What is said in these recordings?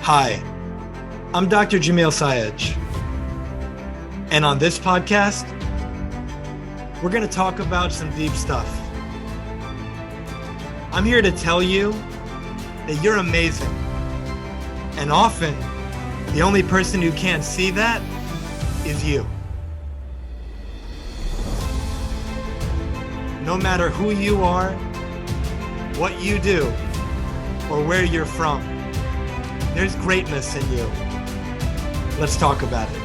Hi, I'm Dr. Jamil Sayegh, and on this podcast, we're going to talk about some deep stuff. I'm here to tell you that you're amazing, and often, the only person who can't see that is you. No matter who you are, what you do, or where you're from, there's greatness in you. Let's talk about it.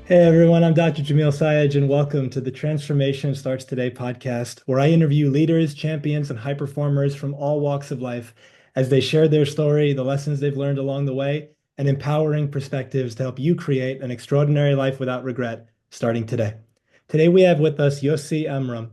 Hey everyone, I'm Dr. Jamil Sayegh, and welcome to the Transformation Starts Today podcast, where I interview leaders, champions, and high performers from all walks of life as they share their story, the lessons they've learned along the way, and empowering perspectives to help you create an extraordinary life without regret, starting today. Today we have with us Yosi Amram.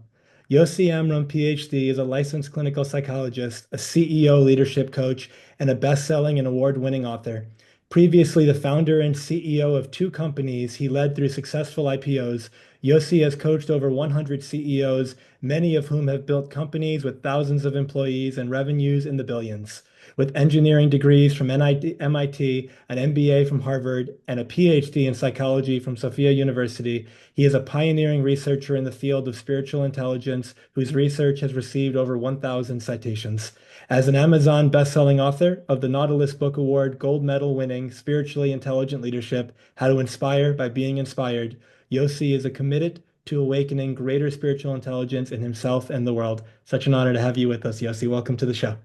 Yosi Amram, PhD, is a licensed clinical psychologist, a CEO leadership coach, and a best-selling and award-winning author. Previously the founder and CEO of 2 companies he led through successful IPOs, Yosi has coached over 100 CEOs, many of whom have built companies with thousands of employees and revenues in the billions. With engineering degrees from MIT, an MBA from Harvard, and a PhD in psychology from Sophia University, he is a pioneering researcher in the field of spiritual intelligence, whose research has received over 1,000 citations. As an Amazon best-selling author of the Nautilus Book Award gold medal winning Spiritually Intelligent Leadership, How to Inspire by Being Inspired, Yosi is committed to awakening greater spiritual intelligence in himself and the world. Such an honor to have you with us, Yosi. Welcome to the show.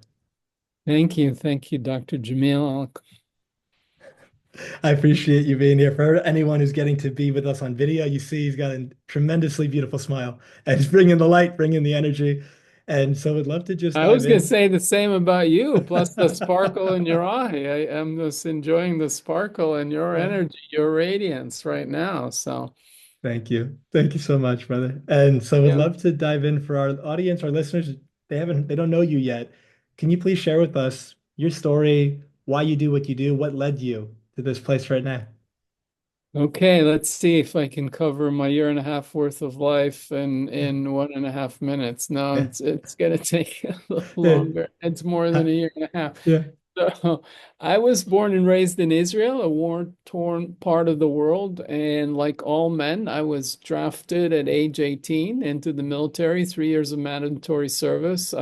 Thank you. Thank you, Dr. Jamil. I appreciate you being here. For anyone who's getting to be with us on video, you see he's got a tremendously beautiful smile and he's bringing the light, bringing the energy. And so I'd love to just I dive was going to in. say the same about you, plus the sparkle in your eye. I am just enjoying the sparkle and your energy, your radiance right now. So, Thank you. Thank you so much, brother. And so I'd yeah. love to dive in for our audience, our listeners. They don't know you yet. Can you please share with us your story, why you do what you do, what led you to this place right now? Okay, let's see if I can cover my year and a half worth of life in 1.5 minutes. No, Yeah. it's gonna take a little Yeah. longer. It's more than a year and a half. Yeah. So I was born and raised in Israel, a war-torn part of the world, and like all men, I was drafted at age 18 into the military, 3 years of mandatory service.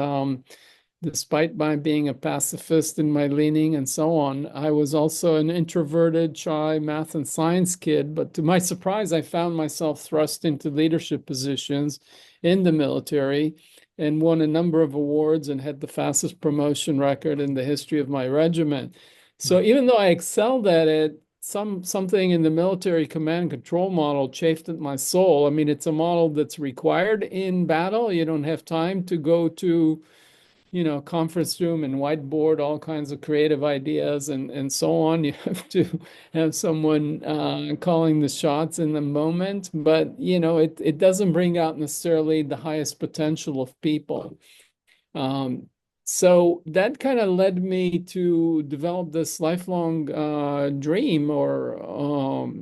Despite my being a pacifist in my leaning and so on, I was also an introverted, shy math and science kid. But to my surprise, I found myself thrust into leadership positions in the military and won a number of awards and had the fastest promotion record in the history of my regiment. So even though I excelled at it, something in the military command and control model chafed at my soul. I mean, it's a model that's required in battle. You don't have time to go to conference room and whiteboard all kinds of creative ideas and so on. You have to have someone calling the shots in the moment, but it doesn't bring out necessarily the highest potential of people. So that kind of led me to develop this lifelong dream or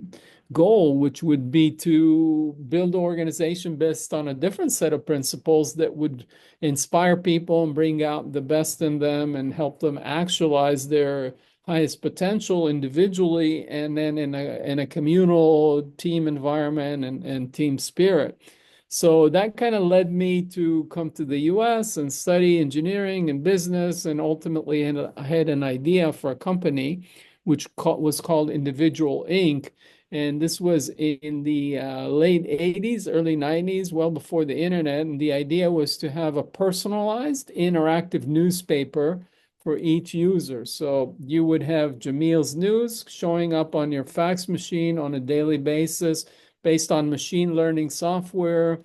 goal, which would be to build an organization based on a different set of principles that would inspire people and bring out the best in them and help them actualize their highest potential individually and then in a communal team environment and team spirit. So that kind of led me to come to the US and study engineering and business, and ultimately I had an idea for a company which was called Individual Inc. And this was in the late 80s, early 90s, well before the internet. And the idea was to have a personalized interactive newspaper for each user. So you would have Jamil's News showing up on your fax machine on a daily basis based on machine learning software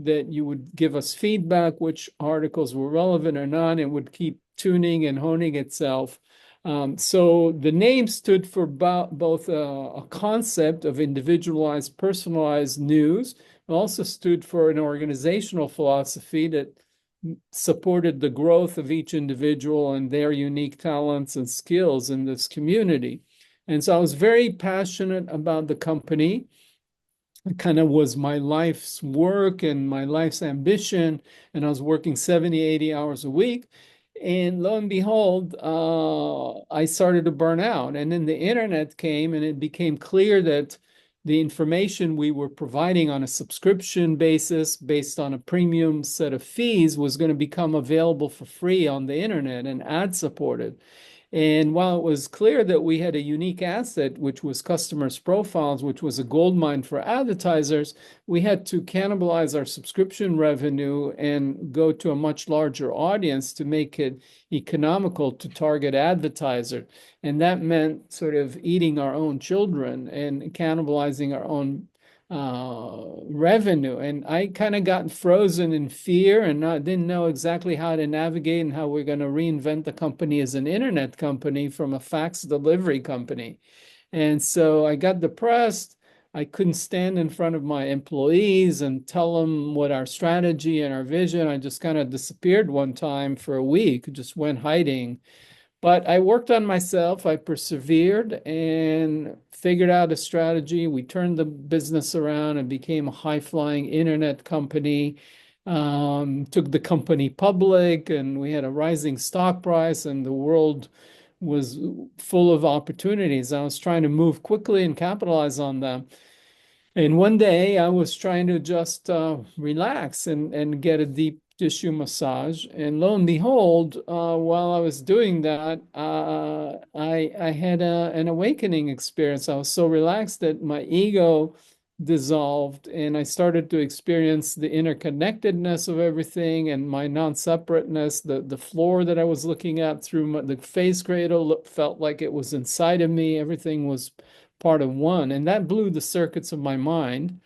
that you would give us feedback, which articles were relevant or not, and would keep tuning and honing itself. So the name stood for both a concept of individualized, personalized news, but also stood for an organizational philosophy that supported the growth of each individual and their unique talents and skills in this community. And so I was very passionate about the company. It kind of was my life's work and my life's ambition. And I was working 70, 80 hours a week. And lo and behold, I started to burn out. And then the internet came, and it became clear that the information we were providing on a subscription basis, based on a premium set of fees, was going to become available for free on the internet and ad supported. And while it was clear that we had a unique asset, which was customers' profiles, which was a goldmine for advertisers, we had to cannibalize our subscription revenue and go to a much larger audience to make it economical to target advertisers. And that meant sort of eating our own children and cannibalizing our own revenue. And I kind of got frozen in fear and didn't know exactly how to navigate and how we're going to reinvent the company as an internet company from a fax delivery company. And so I got depressed. I couldn't stand in front of my employees and tell them what our strategy and our vision. I just kind of disappeared one time for a week, just went hiding. But I worked on myself. I persevered and figured out a strategy. We turned the business around and became a high-flying internet company. Took the company public, and we had a rising stock price, and the world was full of opportunities. I was trying to move quickly and capitalize on them. And one day I was trying to just relax and get a deep tissue massage. And lo and behold, while I was doing that, I had an awakening experience. I was so relaxed that my ego dissolved, and I started to experience the interconnectedness of everything and my non-separateness. The floor that I was looking at through the face cradle felt like it was inside of me. Everything was part of one. And that blew the circuits of my mind.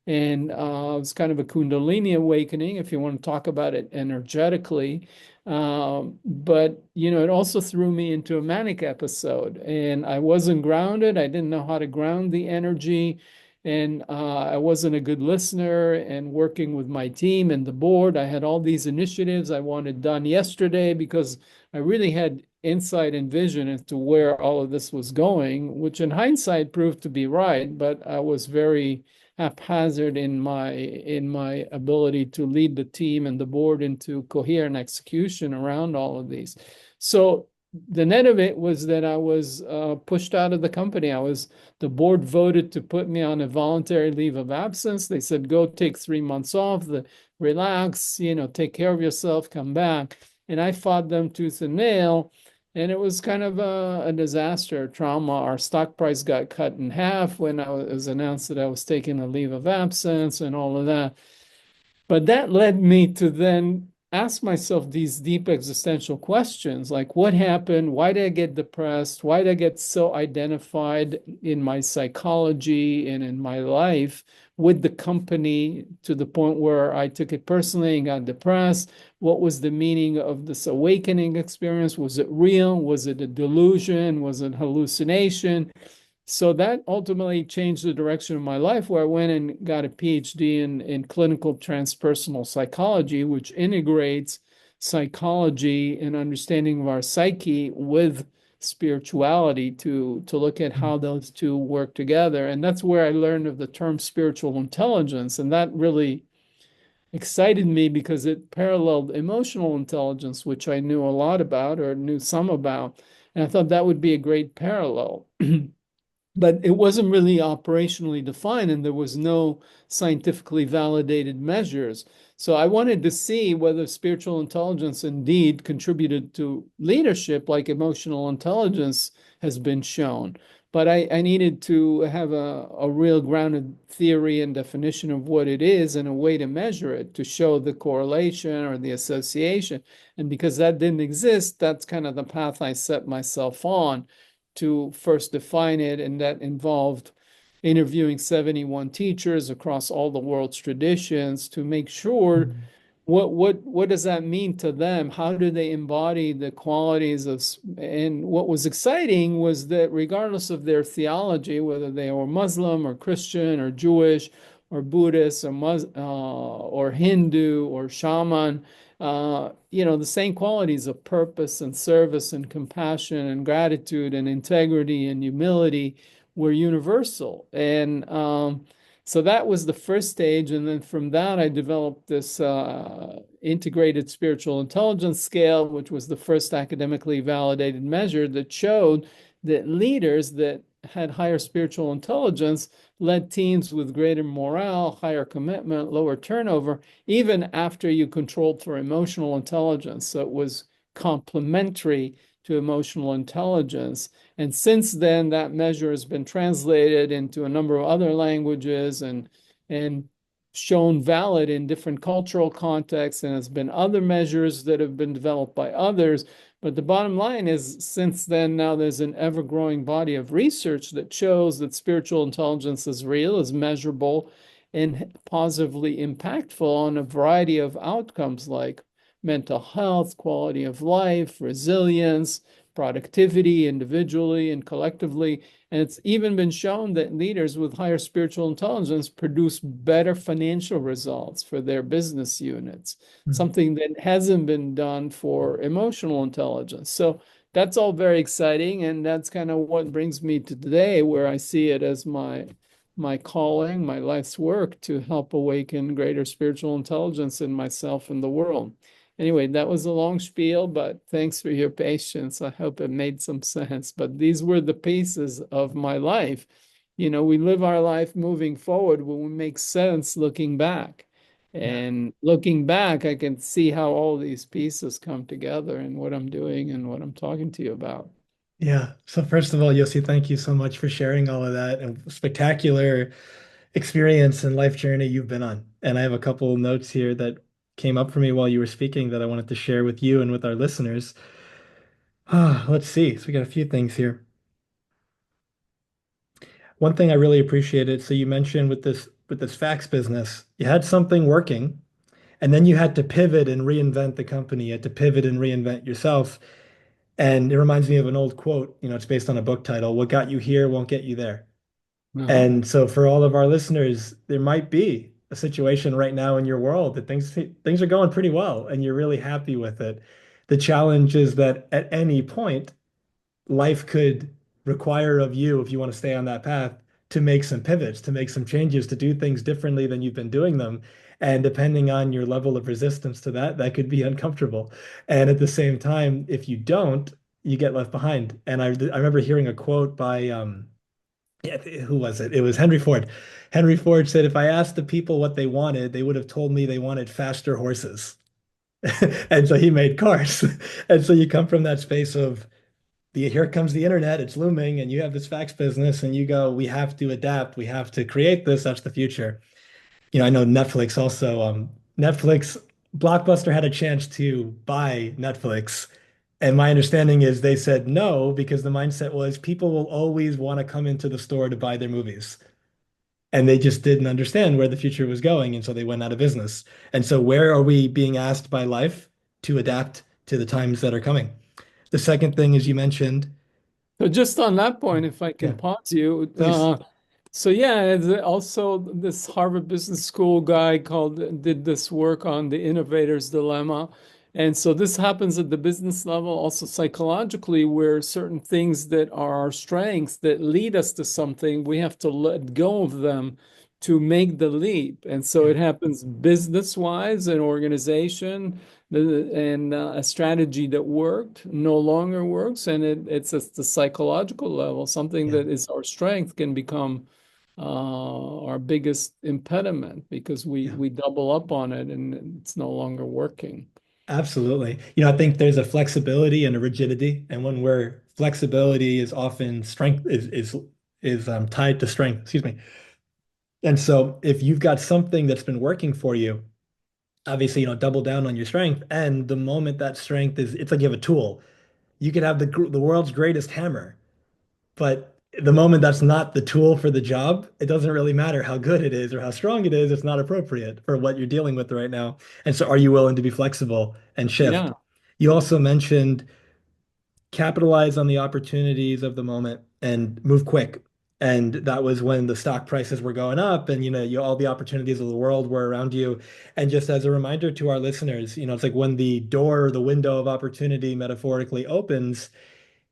And it was kind of a Kundalini awakening, if you want to talk about it energetically. But, it also threw me into a manic episode. And I wasn't grounded. I didn't know how to ground the energy. And I wasn't a good listener. And working with my team and the board, I had all these initiatives I wanted done yesterday because I really had insight and vision as to where all of this was going, which in hindsight proved to be right, but I was very haphazard in my ability to lead the team and the board into coherent execution around all of these. So the net of it was that I was pushed out of the company. The board voted to put me on a voluntary leave of absence. They said, go take 3 months off, relax, take care of yourself, come back. And I fought them tooth and nail. And it was kind of a disaster, trauma. Our stock price got cut in half when it was announced that I was taking a leave of absence and all of that. But that led me to then ask myself these deep existential questions like, what happened? Why did I get depressed? Why did I get so identified in my psychology and in my life with the company to the point where I took it personally and got depressed? What was the meaning of this awakening experience? Was it real? Was it a delusion? Was it hallucination? So that ultimately changed the direction of my life, where I went and got a PhD in clinical transpersonal psychology, which integrates psychology and understanding of our psyche with spirituality to look at how those two work together. And that's where I learned of the term spiritual intelligence. And that really excited me because it paralleled emotional intelligence, which I knew a lot about or knew some about. And I thought that would be a great parallel. But it wasn't really operationally defined, and there was no scientifically validated measures. So I wanted to see whether spiritual intelligence indeed contributed to leadership like emotional intelligence has been shown. But I needed to have a real grounded theory and definition of what it is and a way to measure it to show the correlation or the association. And because that didn't exist, that's kind of the path I set myself on to first define it, and that involved interviewing 71 teachers across all the world's traditions to make sure what does that mean to them? How do they embody the qualities of, and what was exciting was that regardless of their theology, whether they were Muslim or Christian or Jewish or Buddhist or Hindu or shaman, the same qualities of purpose and service and compassion and gratitude and integrity and humility were universal. And So that was the first stage. And then from that, I developed this integrated spiritual intelligence scale, which was the first academically validated measure that showed that leaders that had higher spiritual intelligence led teams with greater morale, higher commitment, lower turnover, even after you controlled for emotional intelligence. So it was complementary to emotional intelligence. And since then, that measure has been translated into a number of other languages and shown valid in different cultural contexts. And there's been other measures that have been developed by others. But the bottom line is, since then, now there's an ever-growing body of research that shows that spiritual intelligence is real, is measurable, and positively impactful on a variety of outcomes like mental health, quality of life, resilience, productivity individually and collectively. And it's even been shown that leaders with higher spiritual intelligence produce better financial results for their business units, Mhm. something that hasn't been done for emotional intelligence. So that's all very exciting. And that's kind of what brings me to today, where I see it as my calling, my life's work to help awaken greater spiritual intelligence in myself and the world. Anyway, that was a long spiel, but thanks for your patience. I hope it made some sense. But these were the pieces of my life. You know, we live our life moving forward when we make sense looking back. Yeah. And looking back, I can see how all these pieces come together and what I'm doing and what I'm talking to you about. Yeah. So first of all, Yossi, thank you so much for sharing all of that and spectacular experience and life journey you've been on. And I have a couple notes here that came up for me while you were speaking that I wanted to share with you and with our listeners. Let's see. So we got a few things here. One thing I really appreciated, so you mentioned with this fax business, you had something working, and then you had to pivot and reinvent the company. You had to pivot and reinvent yourself. And it reminds me of an old quote, it's based on a book title, What got you here won't get you there. Uh-huh. And so for all of our listeners, there might be a situation right now in your world that things are going pretty well and you're really happy with it. The challenge is that at any point, life could require of you, if you want to stay on that path, to make some pivots, to make some changes, to do things differently than you've been doing them. And depending on your level of resistance to that, that could be uncomfortable. And at the same time, if you don't, you get left behind. And I remember hearing a quote by yeah, who was it? It was Henry Ford. Henry Ford said, if I asked the people what they wanted, they would have told me they wanted faster horses. And so he made cars. And so you come from that space of here comes the internet, it's looming, and you have this fax business, and you go, we have to adapt, we have to create this, that's the future. I know Netflix also, Netflix, Blockbuster had a chance to buy Netflix. And my understanding is they said no because the mindset was people will always want to come into the store to buy their movies. And they just didn't understand where the future was going. And so they went out of business. And so, where are we being asked by life to adapt to the times that are coming? The second thing is you mentioned, So just on that point, if I can yeah, pause you, please. so yeah, also this Harvard Business School guy did this work on the innovator's dilemma. And so this happens at the business level, also psychologically, where certain things that are our strengths that lead us to something, we have to let go of them to make the leap. And so Yeah, it happens business-wise, an organization, and a strategy that worked no longer works, and it's at the psychological level, something yeah, that is our strength can become our biggest impediment because we yeah. we double up on it and it's no longer working. Absolutely. I think there's a flexibility and a rigidity, and one where flexibility is often strength is tied to strength. Excuse me. And so, if you've got something that's been working for you, obviously, double down on your strength. And the moment that strength is, it's like you have a tool. You could have the world's greatest hammer, but the moment that's not the tool for the job, it doesn't really matter how good it is or how strong it is. It's not appropriate for what you're dealing with right now. And so, are you willing to be flexible and shift? Yeah. You also mentioned capitalize on the opportunities of the moment and move quick. And that was when the stock prices were going up and all the opportunities of the world were around you. And just as a reminder to our listeners, it's like when the door or the window of opportunity metaphorically opens,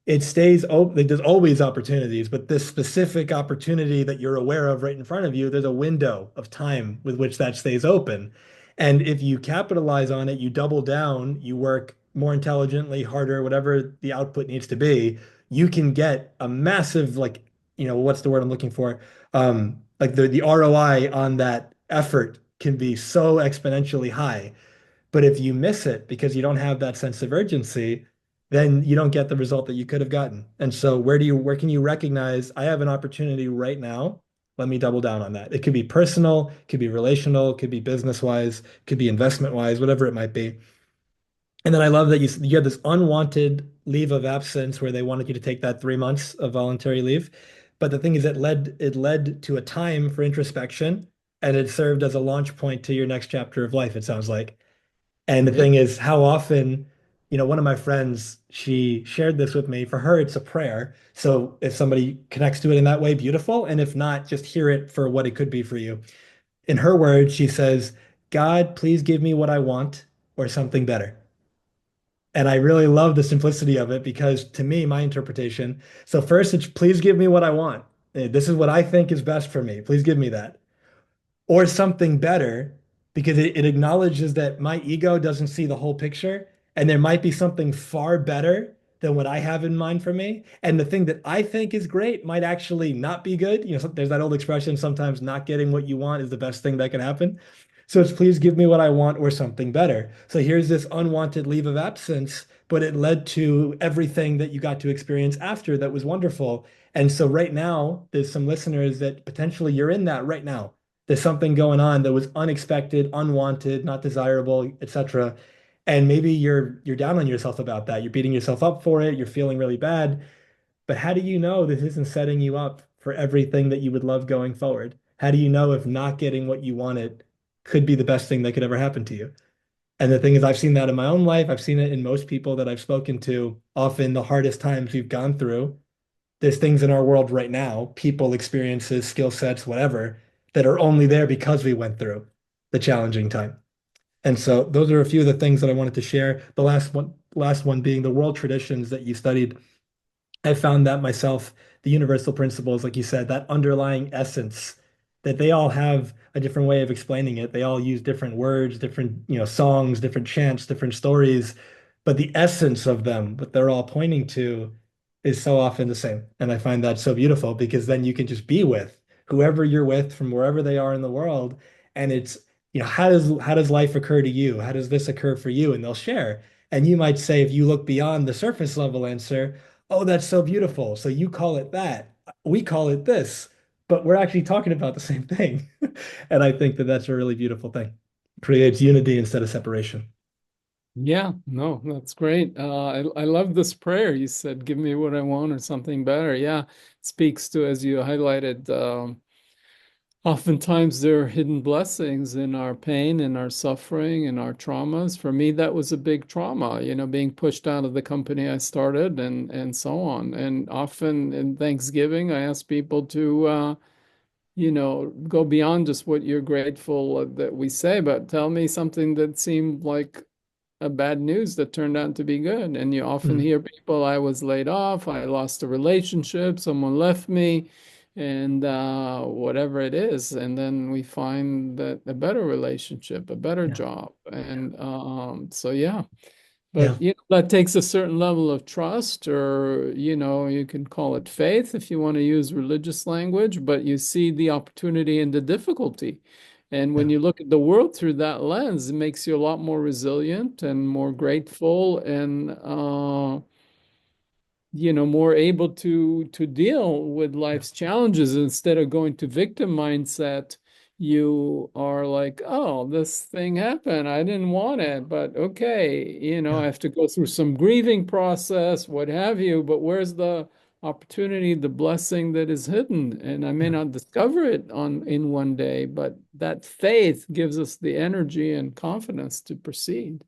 it stays open. Like, there's always opportunities, but this specific opportunity that you're aware of right in front of you, there's a window of time with which that stays open. And if you capitalize on it, you double down, you work more intelligently, harder, whatever the output needs to be, you can get a massive, like, what's the word I'm looking for? Like the ROI on that effort can be so exponentially high. But if you miss it because you don't have that sense of urgency, then you don't get the result that you could have gotten. And so where can you recognize I have an opportunity right now? Let me double down on that. It could be personal, it could be relational, it could be business wise, it could be investment wise, whatever it might be. And then I love that you had this unwanted leave of absence where they wanted you to take that 3 months of voluntary leave. But the thing is, it led to a time for introspection, and it served as a launch point to your next chapter of life, it sounds like. And the Yeah. thing is, how often, one of my friends, she shared this with me. For her, it's a prayer. So if somebody connects to it in that way, beautiful. And if not, just hear it for what it could be for you. In her words, she says, God, please give me what I want or something better. And I really love the simplicity of it because to me, my interpretation, so first it's please give me what I want. This is what I think is best for me. Please give me that or something better because it acknowledges that my ego doesn't see the whole picture and there might be something far better than what I have in mind for me. And the thing that I think is great might actually not be good. There's that old expression, sometimes not getting what you want is the best thing that can happen. So it's please give me what I want or something better. So here's this unwanted leave of absence, but it led to everything that you got to experience after that was wonderful. And so right now, there's some listeners that potentially you're in that right now. There's something going on that was unexpected, unwanted, not desirable, etc. And maybe you're down on yourself about that. You're beating yourself up for it. You're feeling really bad. But how do you know this isn't setting you up for everything that you would love going forward? How do you know if not getting what you wanted could be the best thing that could ever happen to you? And the thing is, I've seen that in my own life. I've seen it in most people that I've spoken to. Often the hardest times we've gone through, there's things in our world right now, people, experiences, skill sets, whatever, that are only there because we went through the challenging time. And so those are a few of the things that I wanted to share. The last one being the world traditions that you studied. I found that myself, the universal principles, like you said, that underlying essence, that they all have a different way of explaining it. They all use different words, different, songs, different chants, different stories, but the essence of them, what they're all pointing to, is so often the same. And I find that so beautiful because then you can just be with whoever you're with from wherever they are in the world. And it's, how does life occur to you? How does this occur for you? And they'll share. And you might say, if you look beyond the surface level answer, oh, that's so beautiful. So you call it that. We call it this, but we're actually talking about the same thing. And I think that that's a really beautiful thing. Creates unity instead of separation. Yeah, no, that's great. I love this prayer. You said, "Give me what I want or something better." Yeah, it speaks to, as you highlighted, oftentimes there are hidden blessings in our pain, in our suffering, in our traumas. For me, that was a big trauma, being pushed out of the company I started and so on. And often in Thanksgiving, I ask people to go beyond just what you're grateful that we say, but tell me something that seemed like a bad news that turned out to be good. And you often Mm, hear people, I was laid off, I lost a relationship, someone left me, and whatever it is. And then we find that a better relationship, a better yeah. job. And so, yeah. Yeah. But that takes a certain level of trust, or you can call it faith if you want to use religious language, but you see the opportunity in the difficulty. And when Yeah. you look at the world through that lens, it makes you a lot more resilient and more grateful and more able to deal with Yeah. life's challenges. Instead of going to victim mindset, you are like, oh, this thing happened, I didn't want it, but okay, I Yeah. have to go through some grieving process, what have you, but where's the opportunity, the blessing that is hidden? And I may Yeah. not discover it on in one day, but that faith gives us the energy and confidence to proceed.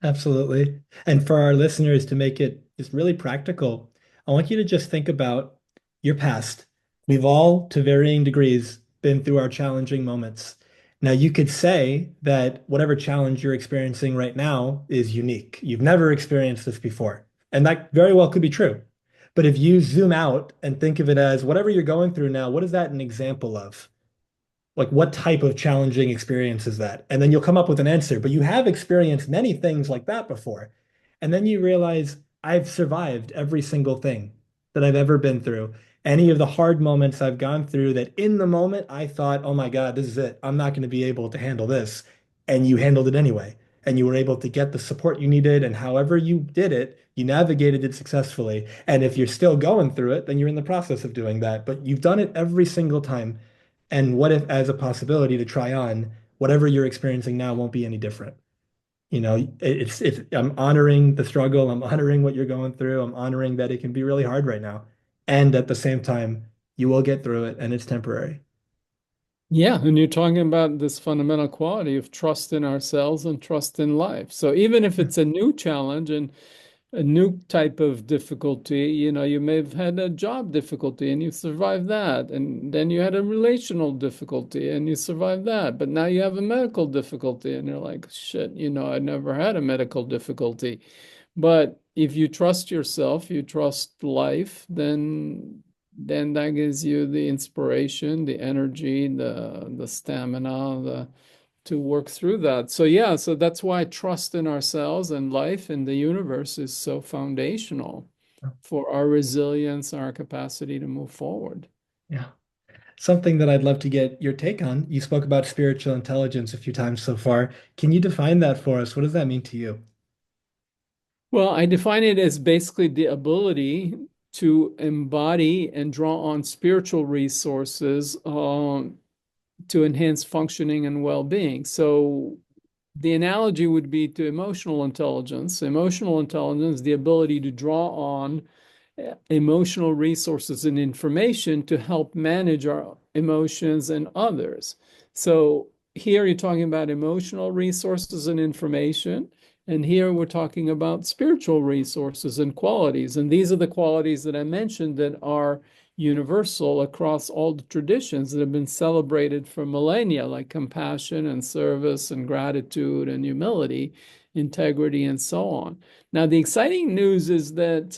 Absolutely. And for our listeners to make it just really practical, I want you to just think about your past. We've all, to varying degrees, been through our challenging moments. Now, you could say that whatever challenge you're experiencing right now is unique. You've never experienced this before. And that very well could be true. But if you zoom out and think of it as whatever you're going through now, what is that an example of? Like, what type of challenging experience is that? And then you'll come up with an answer, but you have experienced many things like that before. And then you realize I've survived every single thing that I've ever been through. Any of the hard moments I've gone through that in the moment I thought, oh my God, this is it. I'm not going to be able to handle this. And you handled it anyway. And you were able to get the support you needed. And however you did it, you navigated it successfully. And if you're still going through it, then you're in the process of doing that. But you've done it every single time. And what if, as a possibility to try on, whatever you're experiencing now won't be any different? It's I'm honoring the struggle. I'm honoring what you're going through. I'm honoring that it can be really hard right now. And at the same time, you will get through it and it's temporary. Yeah, and you're talking about this fundamental quality of trust in ourselves and trust in life. So even if Yeah. it's a new challenge and a new type of difficulty, you may have had a job difficulty and you survived that. And then you had a relational difficulty and you survived that. But now you have a medical difficulty and you're like, shit, I never had a medical difficulty. But if you trust yourself, you trust life, then that gives you the inspiration, the energy, the stamina, to work through that. So yeah, so that's why trust in ourselves and life and the universe is so foundational for our resilience and our capacity to move forward. Yeah. Something that I'd love to get your take on. You spoke about spiritual intelligence a few times so far. Can you define that for us? What does that mean to you? Well, I define it as basically the ability to embody and draw on spiritual resources to enhance functioning and well-being. So the analogy would be to emotional intelligence. Emotional intelligence, the ability to draw on emotional resources and information to help manage our emotions and others. So here you're talking about emotional resources and information. And here we're talking about spiritual resources and qualities. And these are the qualities that I mentioned that are universal across all the traditions that have been celebrated for millennia, like compassion and service and gratitude and humility, integrity, and so on. Now, the exciting news is that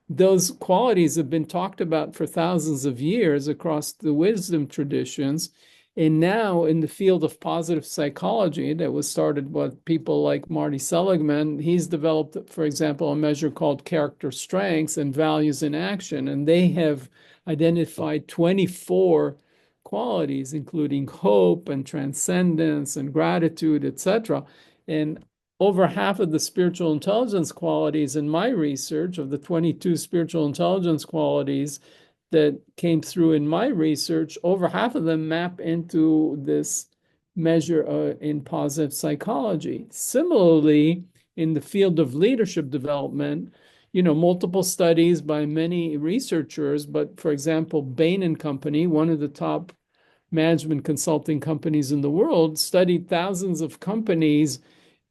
those qualities have been talked about for thousands of years across the wisdom traditions. And now, in the field of positive psychology, that was started by people like Marty Seligman, he's developed, for example, a measure called character strengths and values in action. And they have identified 24 qualities, including hope and transcendence and gratitude, etc. And over half of the spiritual intelligence qualities in my research, of the 22 spiritual intelligence qualities that came through in my research, over half of them map into this measure in positive psychology. Similarly, in the field of leadership development, multiple studies by many researchers, but for example, Bain and Company, one of the top management consulting companies in the world, studied thousands of companies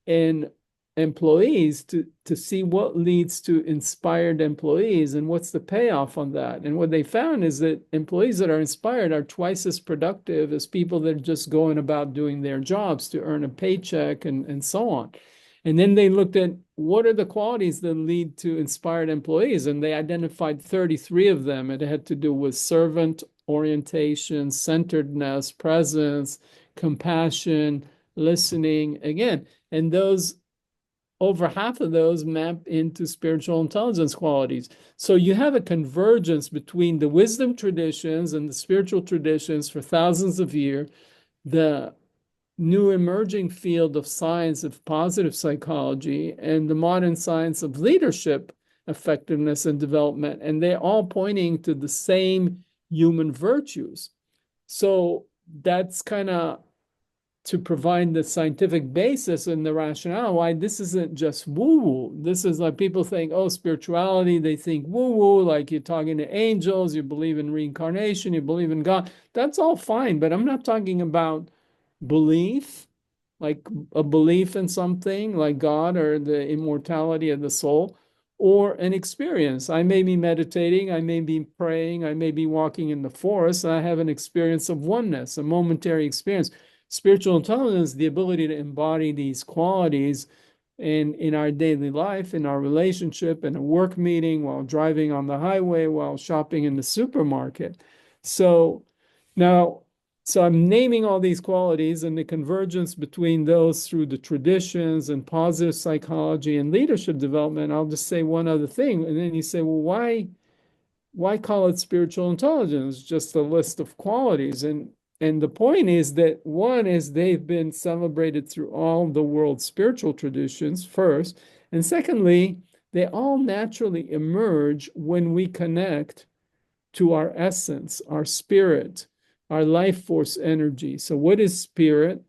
in employees to see what leads to inspired employees and what's the payoff on that. And what they found is that employees that are inspired are twice as productive as people that are just going about doing their jobs to earn a paycheck and so on. And then they looked at what are the qualities that lead to inspired employees, and they identified 33 of them. It had to do with servant orientation, centeredness, presence, compassion, listening. Again, and those, over half of those map into spiritual intelligence qualities. So you have a convergence between the wisdom traditions and the spiritual traditions for thousands of years, the new emerging field of science of positive psychology, and the modern science of leadership effectiveness and development. And they're all pointing to the same human virtues. So that's kind of to provide the scientific basis and the rationale why this isn't just woo-woo. This is like people think, oh, spirituality, they think woo-woo, like you're talking to angels, you believe in reincarnation, you believe in God. That's all fine, but I'm not talking about belief, like a belief in something like God or the immortality of the soul, or an experience. I may be meditating, I may be praying, I may be walking in the forest, and I have an experience of oneness, a momentary experience. Spiritual intelligence, the ability to embody these qualities in our daily life, in our relationship, in a work meeting, while driving on the highway, while shopping in the supermarket. So now, so I'm naming all these qualities and the convergence between those through the traditions and positive psychology and leadership development. I'll just say one other thing. And then you say, well, why call it spiritual intelligence? Just a list of qualities. And the point is that one is they've been celebrated through all the world's spiritual traditions first. And secondly, they all naturally emerge when we connect to our essence, our spirit, our life force energy. So what is spirit?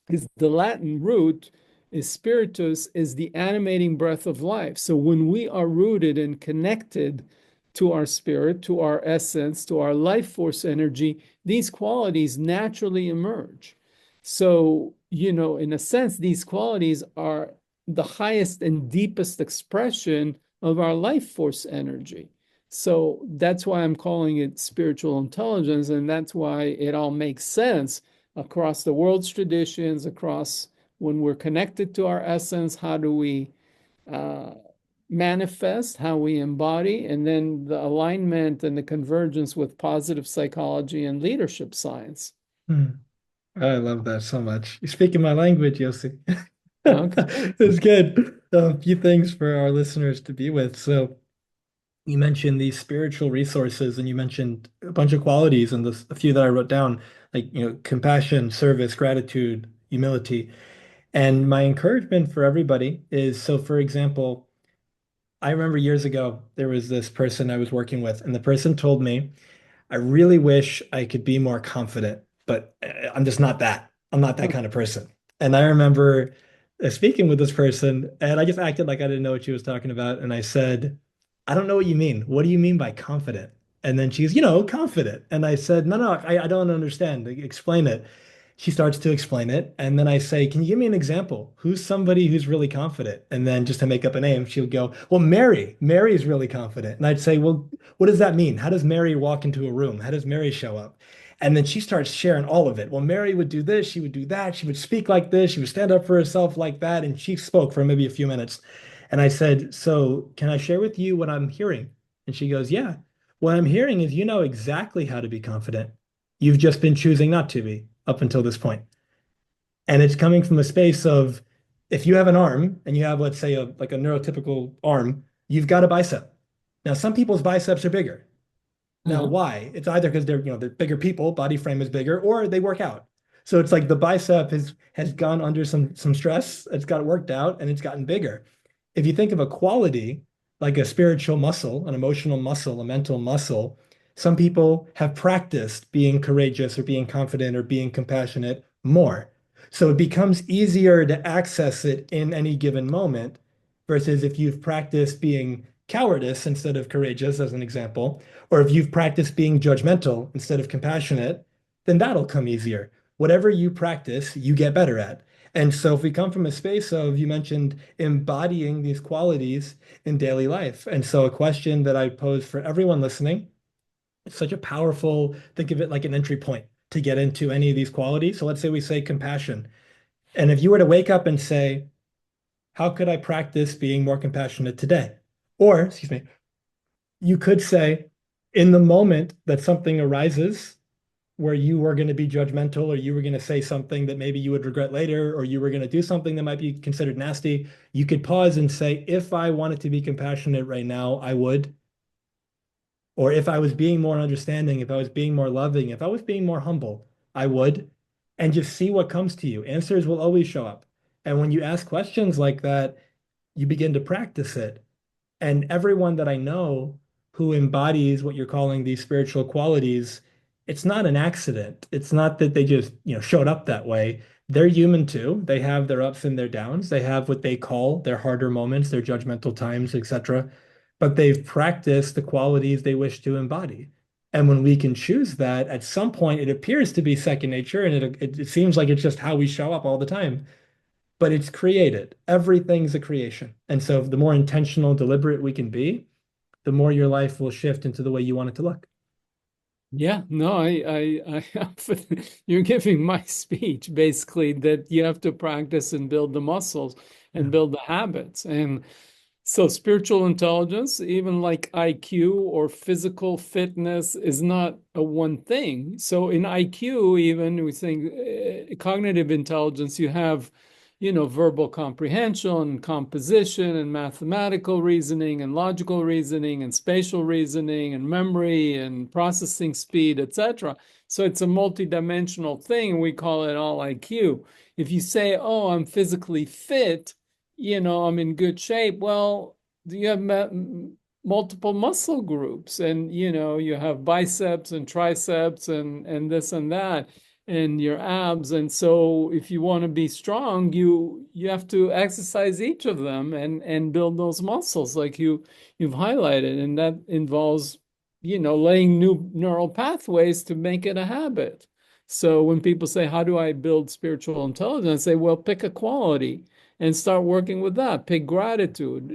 Is the Latin root is spiritus, is the animating breath of life. So when we are rooted and connected to our spirit, to our essence, to our life force energy, these qualities naturally emerge. So, in a sense, these qualities are the highest and deepest expression of our life force energy. So that's why I'm calling it spiritual intelligence, and that's why it all makes sense across the world's traditions, across when we're connected to our essence, how do we uh, manifest, how we embody, and then the alignment and the convergence with positive psychology and leadership science. Hmm. I love that so much. You're speaking my language, Yosi. Okay. It's good. A few things for our listeners to be with. So you mentioned these spiritual resources, and you mentioned a bunch of qualities, and a few that I wrote down, like compassion, service, gratitude, humility. And my encouragement for everybody is, so for example, I remember years ago there was this person I was working with, and the person told me, I really wish I could be more confident, but I'm just not that. I'm not that Huh. kind of person. And I remember speaking with this person, and I just acted like I didn't know what she was talking about. And I said, I don't know what you mean. What do you mean by confident? And then she's, confident. And I said, no, no, I don't understand. Explain it. She starts to explain it. And then I say, can you give me an example? Who's somebody who's really confident? And then just to make up a name, she'll go, well, Mary. Mary is really confident. And I'd say, well, what does that mean? How does Mary walk into a room? How does Mary show up? And then she starts sharing all of it. Well, Mary would do this, she would do that, she would speak like this, she would stand up for herself like that. And she spoke for maybe a few minutes. And I said, so can I share with you what I'm hearing? And she goes, yeah. What I'm hearing is you know exactly how to be confident. You've just been choosing not to be up until this point. And it's coming from a space of if you have an arm and you have, let's say, like a neurotypical arm, you've got a bicep. Now, some people's biceps are bigger. Now, Uh-huh. why? It's either because they're bigger people, body frame is bigger, or they work out. So it's like the bicep has gone under some stress, it's got worked out, and it's gotten bigger. If you think of a quality like a spiritual muscle, an emotional muscle, a mental muscle, some people have practiced being courageous or being confident or being compassionate more. So it becomes easier to access it in any given moment versus if you've practiced being cowardice instead of courageous, as an example, or if you've practiced being judgmental instead of compassionate, then that'll come easier. Whatever you practice, you get better at. And so if we come from a space of, you mentioned embodying these qualities in daily life. And so a question that I pose for everyone listening, it's such a powerful, think of it like an entry point to get into any of these qualities. So let's say we say compassion. And if you were to wake up and say, how could I practice being more compassionate today? Or, excuse me, you could say, in the moment that something arises where you were going to be judgmental or you were going to say something that maybe you would regret later or you were going to do something that might be considered nasty, you could pause and say, if I wanted to be compassionate right now, I would. Or if I was being more understanding, if I was being more loving, if I was being more humble, I would. And just see what comes to you. Answers will always show up. And when you ask questions like that, you begin to practice it. And everyone that I know who embodies what you're calling these spiritual qualities, it's not an accident. It's not that they just, showed up that way. They're human too. They have their ups and their downs. They have what they call their harder moments, their judgmental times, etc. But they've practiced the qualities they wish to embody. And when we can choose that, at some point it appears to be second nature, and it seems like it's just how we show up all the time, but it's created. Everything's a creation. And so the more intentional, deliberate we can be, the more your life will shift into the way you want it to look. Yeah, no, you're giving my speech basically that you have to practice and build the muscles Yeah. and build the habits. And so spiritual intelligence, even like IQ or physical fitness, is not a one thing. So in IQ, even we think cognitive intelligence, you have, verbal comprehension, composition, and mathematical reasoning, and logical reasoning, and spatial reasoning, and memory, and processing speed, etc. So it's a multidimensional thing. We call it all IQ. If you say, "Oh, I'm physically fit," I'm in good shape. Well, do you have multiple muscle groups? And, you have biceps and triceps and this and that and your abs. And so if you want to be strong, you have to exercise each of them and build those muscles like you've highlighted. And that involves, laying new neural pathways to make it a habit. So when people say, how do I build spiritual intelligence? I say, well, pick a quality and start working with that. Pick gratitude,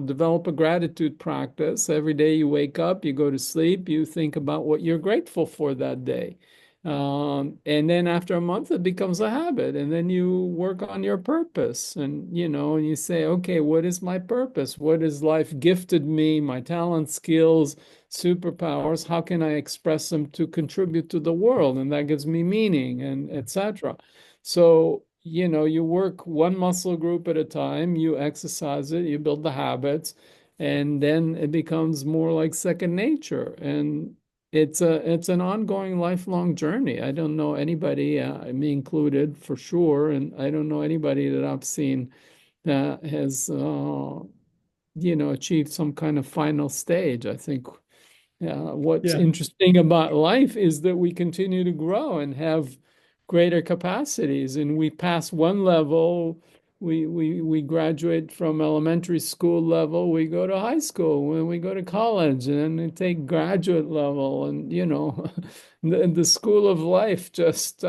develop a gratitude practice. Every day you wake up, you go to sleep, you think about what you're grateful for that day. And then after a month, it becomes a habit. And then you work on your purpose and you say, okay, what is my purpose? What has life gifted me? My talents, skills, superpowers, how can I express them to contribute to the world? And that gives me meaning and etc. So, you work one muscle group at a time, you exercise it, you build the habits, and then it becomes more like second nature. And it's an ongoing lifelong journey. I don't know anybody, me included for sure, and I don't know anybody that I've seen that has achieved some kind of final stage. I think what's Yeah. interesting about life is that we continue to grow and have greater capacities. And we pass one level, we graduate from elementary school level, we go to high school, when we go to college, and then we take graduate level. And, the school of life just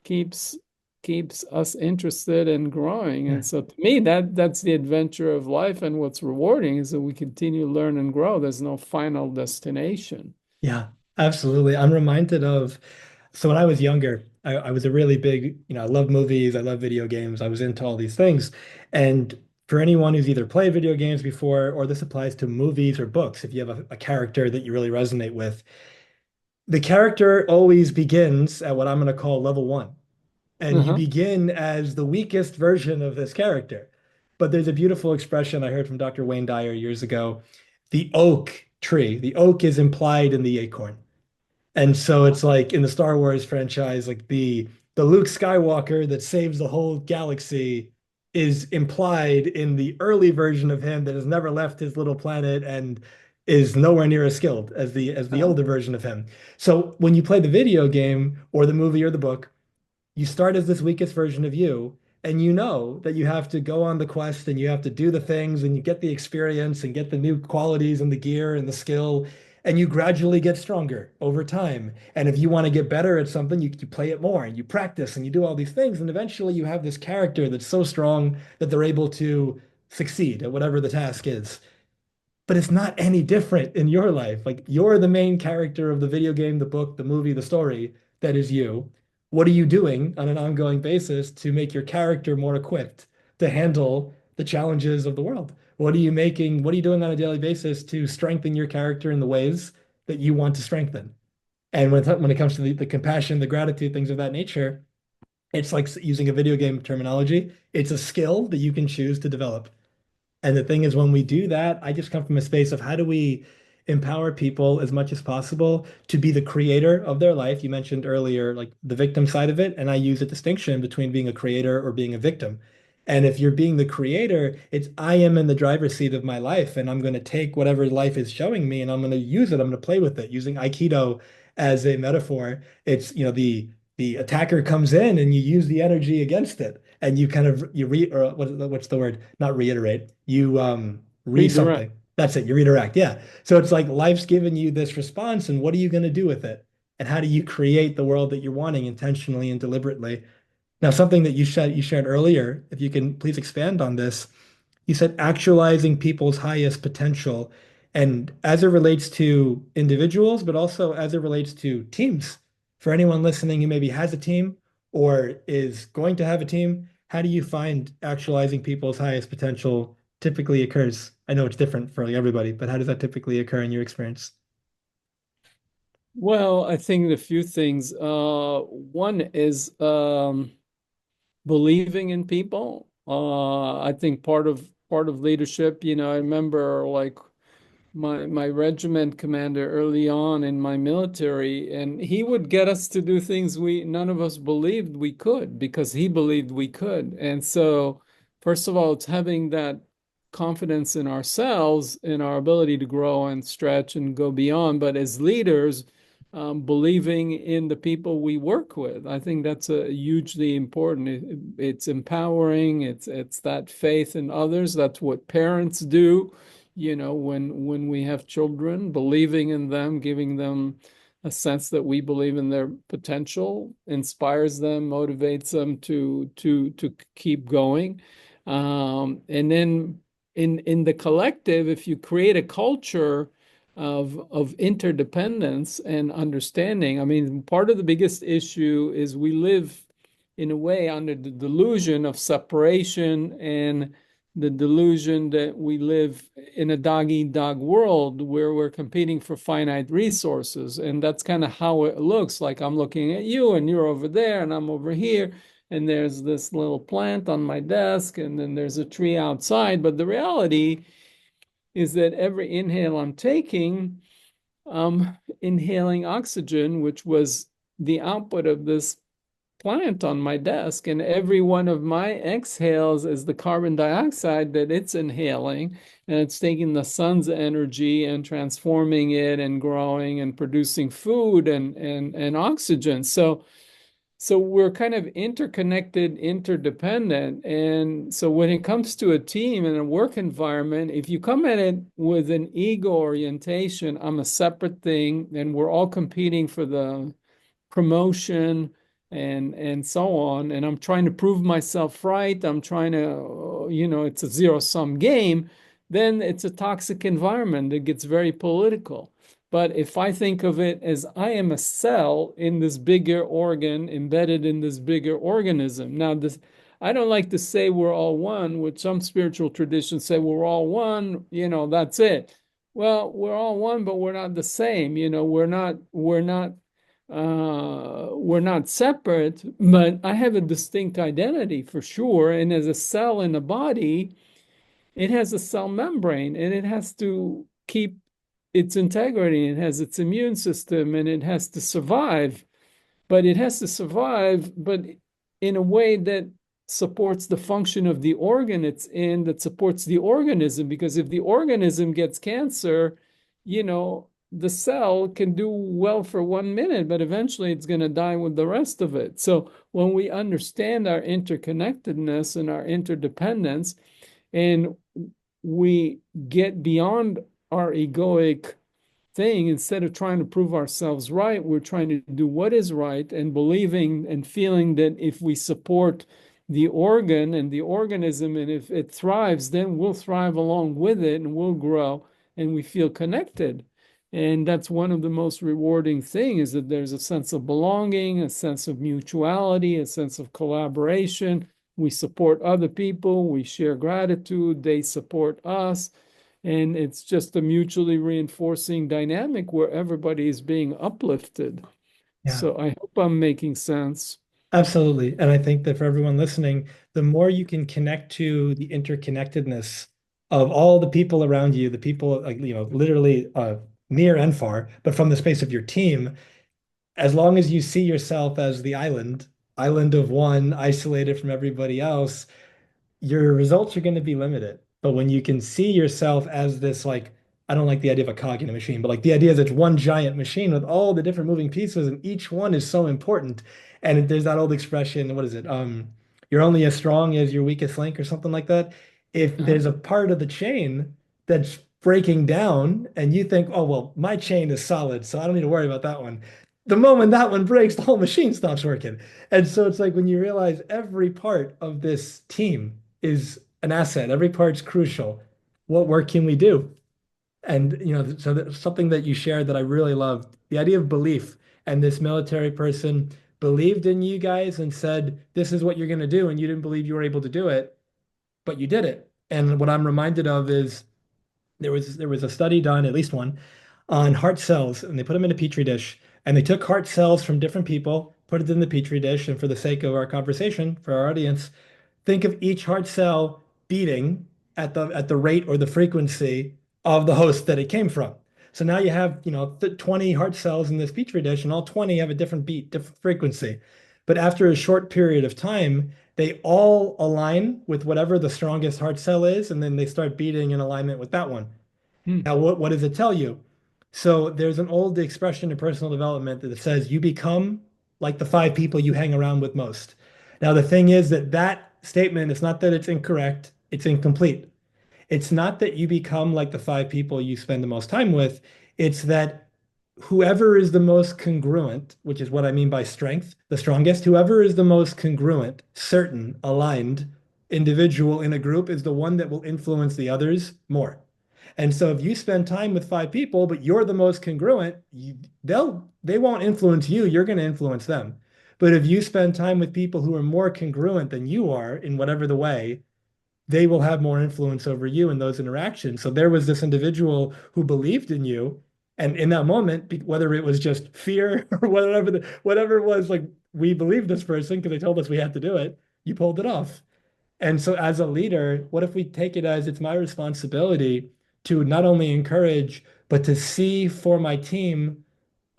keeps keeps us interested and growing. Yeah. And so to me, that's the adventure of life. And what's rewarding is that we continue to learn and grow. There's no final destination. Yeah, absolutely. I'm reminded of, so when I was younger, I was a really big, I love movies, I love video games, I was into all these things. And for anyone who's either played video games before, or this applies to movies or books, if you have a character that you really resonate with, the character always begins at what I'm going to call level one. And you Uh-huh. begin as the weakest version of this character. But there's a beautiful expression I heard from Dr. Wayne Dyer years ago, the oak tree. The oak is implied in the acorn. And so it's like in the Star Wars franchise, like the Luke Skywalker that saves the whole galaxy is implied in the early version of him that has never left his little planet and is nowhere near as skilled as the Uh-huh. older version of him. So when you play the video game or the movie or the book, you start as this weakest version of you, and you know that you have to go on the quest and you have to do the things and you get the experience and get the new qualities and the gear and the skill, and you gradually get stronger over time. And if you want to get better at something, you play it more and you practice and you do all these things, and eventually you have this character that's so strong that they're able to succeed at whatever the task is. But it's not any different in your life. Like you're the main character of the video game, the book, the movie, the story that is you. What are you doing on an ongoing basis to make your character more equipped to handle the challenges of the world? What are you making? What are you doing on a daily basis to strengthen your character in the ways that you want to strengthen? And when it comes to the compassion, the gratitude, things of that nature, it's like using a video game terminology. It's a skill that you can choose to develop. And the thing is, when we do that, I just come from a space of how do we empower people as much as possible to be the creator of their life? You mentioned earlier, like the victim side of it, and I use a distinction between being a creator or being a victim. And if you're being the creator, it's I am in the driver's seat of my life, and I'm going to take whatever life is showing me, and I'm going to use it. I'm going to play with it, using Aikido as a metaphor. It's, the attacker comes in, and you use the energy against it and you kind of you re or what's the word? Not reiterate. You re Redirect. something. That's it. You redirect. Yeah. So it's like life's given you this response, and what are you going to do with it? And how do you create the world that you're wanting intentionally and deliberately? Now, something that you shared earlier, if you can please expand on this, you said actualizing people's highest potential. And as it relates to individuals, but also as it relates to teams, for anyone listening who maybe has a team or is going to have a team, how do you find actualizing people's highest potential typically occurs? I know it's different for like everybody, but how does that typically occur in your experience? Well, I think a few things. One is believing in people. I think part of leadership, I remember like my regiment commander early on in my military, and he would get us to do things we none of us believed we could because he believed we could. And so, first of all, it's having that confidence in ourselves, in our ability to grow and stretch and go beyond. But as leaders, believing in the people we work with, I think that's a hugely important. It's empowering. It's that faith in others. That's what parents do, when we have children, believing in them, giving them a sense that we believe in their potential, inspires them, motivates them to keep going. And then in the collective, if you create a culture of interdependence and understanding, I mean, part of the biggest issue is we live in a way under the delusion of separation and the delusion that we live in a dog eat dog world where we're competing for finite resources. And that's kind of how it looks like. I'm looking at you and you're over there and I'm over here. And there's this little plant on my desk and then there's a tree outside. But the reality is that every inhale I'm taking, I'm inhaling oxygen, which was the output of this plant on my desk, and every one of my exhales is the carbon dioxide that it's inhaling, and it's taking the sun's energy and transforming it and growing and producing food and oxygen. So we're kind of interconnected, interdependent. And so when it comes to a team and a work environment, if you come at it with an ego orientation, I'm a separate thing, and we're all competing for the promotion and so on, and I'm trying to prove myself right, I'm trying to, it's a zero sum game, then it's a toxic environment. It gets very political. But if I think of it as I am a cell in this bigger organ, embedded in this bigger organism. Now, this, I don't like to say we're all one, which some spiritual traditions say we're all one, that's it. Well, we're all one, but we're not the same. We're not separate, but I have a distinct identity for sure. And as a cell in a body, it has a cell membrane and it has to keep its integrity. It has its immune system and it has to survive. But it has to survive, but in a way that supports the function of the organ it's in, that supports the organism. Because if the organism gets cancer, the cell can do well for 1 minute, but eventually it's going to die with the rest of it. So when we understand our interconnectedness and our interdependence, and we get beyond our egoic thing, instead of trying to prove ourselves right, we're trying to do what is right and believing and feeling that if we support the organ and the organism, and if it thrives, then we'll thrive along with it and we'll grow and we feel connected. And that's one of the most rewarding things, is that there's a sense of belonging, a sense of mutuality, a sense of collaboration. We support other people, we share gratitude, they support us. And it's just a mutually reinforcing dynamic where everybody is being uplifted. Yeah. So I hope I'm making sense. Absolutely. And I think that for everyone listening, the more you can connect to the interconnectedness of all the people around you, the people, like, literally near and far, but from the space of your team, as long as you see yourself as the island of one, isolated from everybody else, your results are going to be limited. But when you can see yourself as this, like, I don't like the idea of a cog in a machine, but like the idea that it's one giant machine with all the different moving pieces, and each one is so important. And there's that old expression, what is it? You're only as strong as your weakest link or something like that. If Uh-huh. there's a part of the chain that's breaking down and you think, oh, well, my chain is solid, so I don't need to worry about that one. The moment that one breaks, the whole machine stops working. And so it's like when you realize every part of this team is an asset. Every part's crucial. What work can we do? And so that's something that you shared that I really loved, the idea of belief. And this military person believed in you guys and said, this is what you're going to do. And you didn't believe you were able to do it, but you did it. And what I'm reminded of is there was a study done, at least one, on heart cells, and they put them in a petri dish, and they took heart cells from different people, put it in the petri dish, and for the sake of our conversation, for our audience, think of each heart cell beating at the rate or the frequency of the host that it came from. So now you have, 20 heart cells in this petri dish, and all 20 have a different beat, different frequency. But after a short period of time, they all align with whatever the strongest heart cell is, and then they start beating in alignment with that one. Hmm. Now, what does it tell you? So there's an old expression in personal development that says you become like the five people you hang around with most. Now, the thing is that that statement, it's not that it's incorrect, it's incomplete. It's not that you become like the five people you spend the most time with. It's that whoever is the most congruent, which is what I mean by strength, the strongest, whoever is the most congruent, certain, aligned individual in a group is the one that will influence the others more. And so if you spend time with five people, but you're the most congruent, they won't influence you, you're going to influence them. But if you spend time with people who are more congruent than you are in whatever the way, they will have more influence over you in those interactions. So there was this individual who believed in you, and in that moment, whether it was just fear or whatever it was, like we believed this person because they told us we had to do it, you pulled it off. And so, as a leader, what if we take it as it's my responsibility to not only encourage, but to see for my team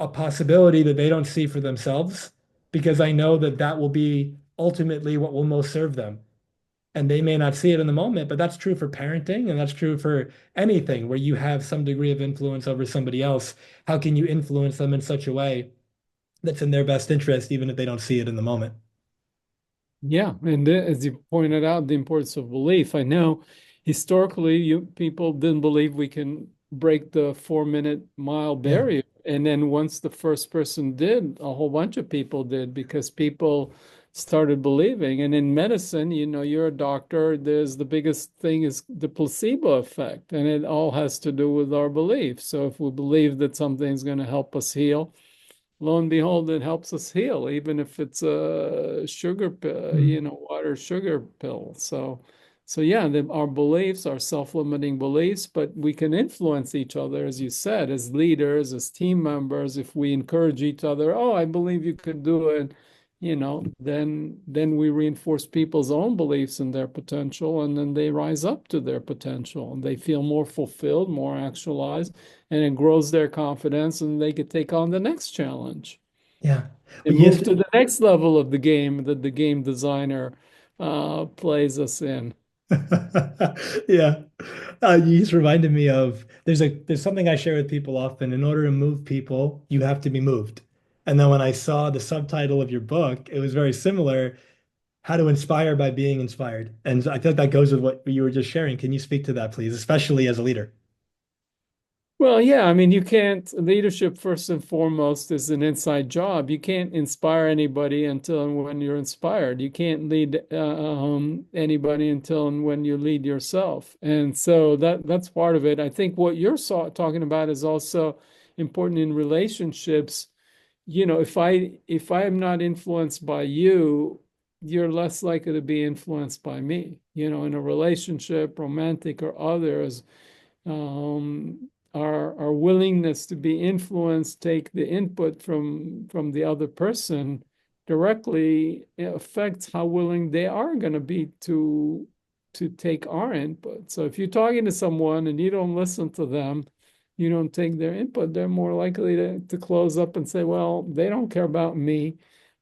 a possibility that they don't see for themselves, because I know that that will be ultimately what will most serve them. And they may not see it in the moment, but that's true for parenting and that's true for anything where you have some degree of influence over somebody else. How can you influence them in such a way that's in their best interest, even if they don't see it in the moment? Yeah, and as you pointed out, the importance of belief. I know historically, people didn't believe we can break the 4-minute mile Yeah. barrier, and then once the first person did, a whole bunch of people did because people started believing. And in medicine, you're a doctor. There's the biggest thing is the placebo effect, and it all has to do with our belief. So if we believe that something's going to help us heal, lo and behold, it helps us heal, even if it's a sugar pill, Mm. water sugar pill. So yeah, our beliefs are self-limiting beliefs, but we can influence each other, as you said, as leaders, as team members, if we encourage each other. Oh, I believe you could do it. Then we reinforce people's own beliefs in their potential, and then they rise up to their potential, and they feel more fulfilled, more actualized, and it grows their confidence, and they could take on the next challenge Yeah. and Well, yes. move to the next level of the game that the game designer plays us in. Yeah. You just reminded me of there's something I share with people often. In order to move people, you have to be moved. And then when I saw the subtitle of your book, it was very similar, How to Inspire by Being Inspired. And I think that goes with what you were just sharing. Can you speak to that, please, especially as a leader? Well, yeah, I mean, you can't, leadership first and foremost is an inside job. You can't inspire anybody until and when you're inspired. You can't lead anybody until and when you lead yourself. And so that's part of it. I think what you're talking about is also important in relationships. If I am not influenced by you, you're less likely to be influenced by me. In a relationship, romantic or others, our willingness to be influenced, take the input from the other person directly affects how willing they are going to be to take our input. So if you're talking to someone and you don't listen to them, you don't take their input, they're more likely to close up and say, well, they don't care about me.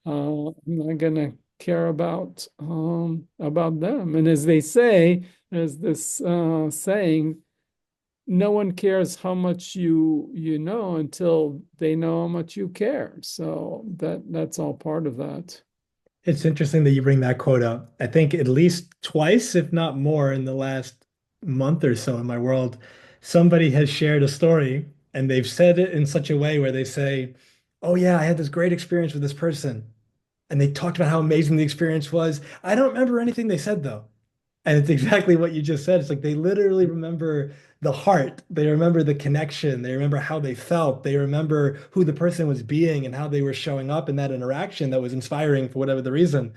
I'm not going to care about them. And as they say, there's this saying, no one cares how much you know until they know how much you care. So that's all part of that. It's interesting that you bring that quote up. I think at least twice, if not more, in the last month or so in my world, somebody has shared a story and they've said it in such a way where they say, oh, yeah, I had this great experience with this person. And they talked about how amazing the experience was. I don't remember anything they said, though. And it's exactly what you just said. It's like they literally remember the heart. They remember the connection. They remember how they felt. They remember who the person was being and how they were showing up in that interaction that was inspiring for whatever the reason.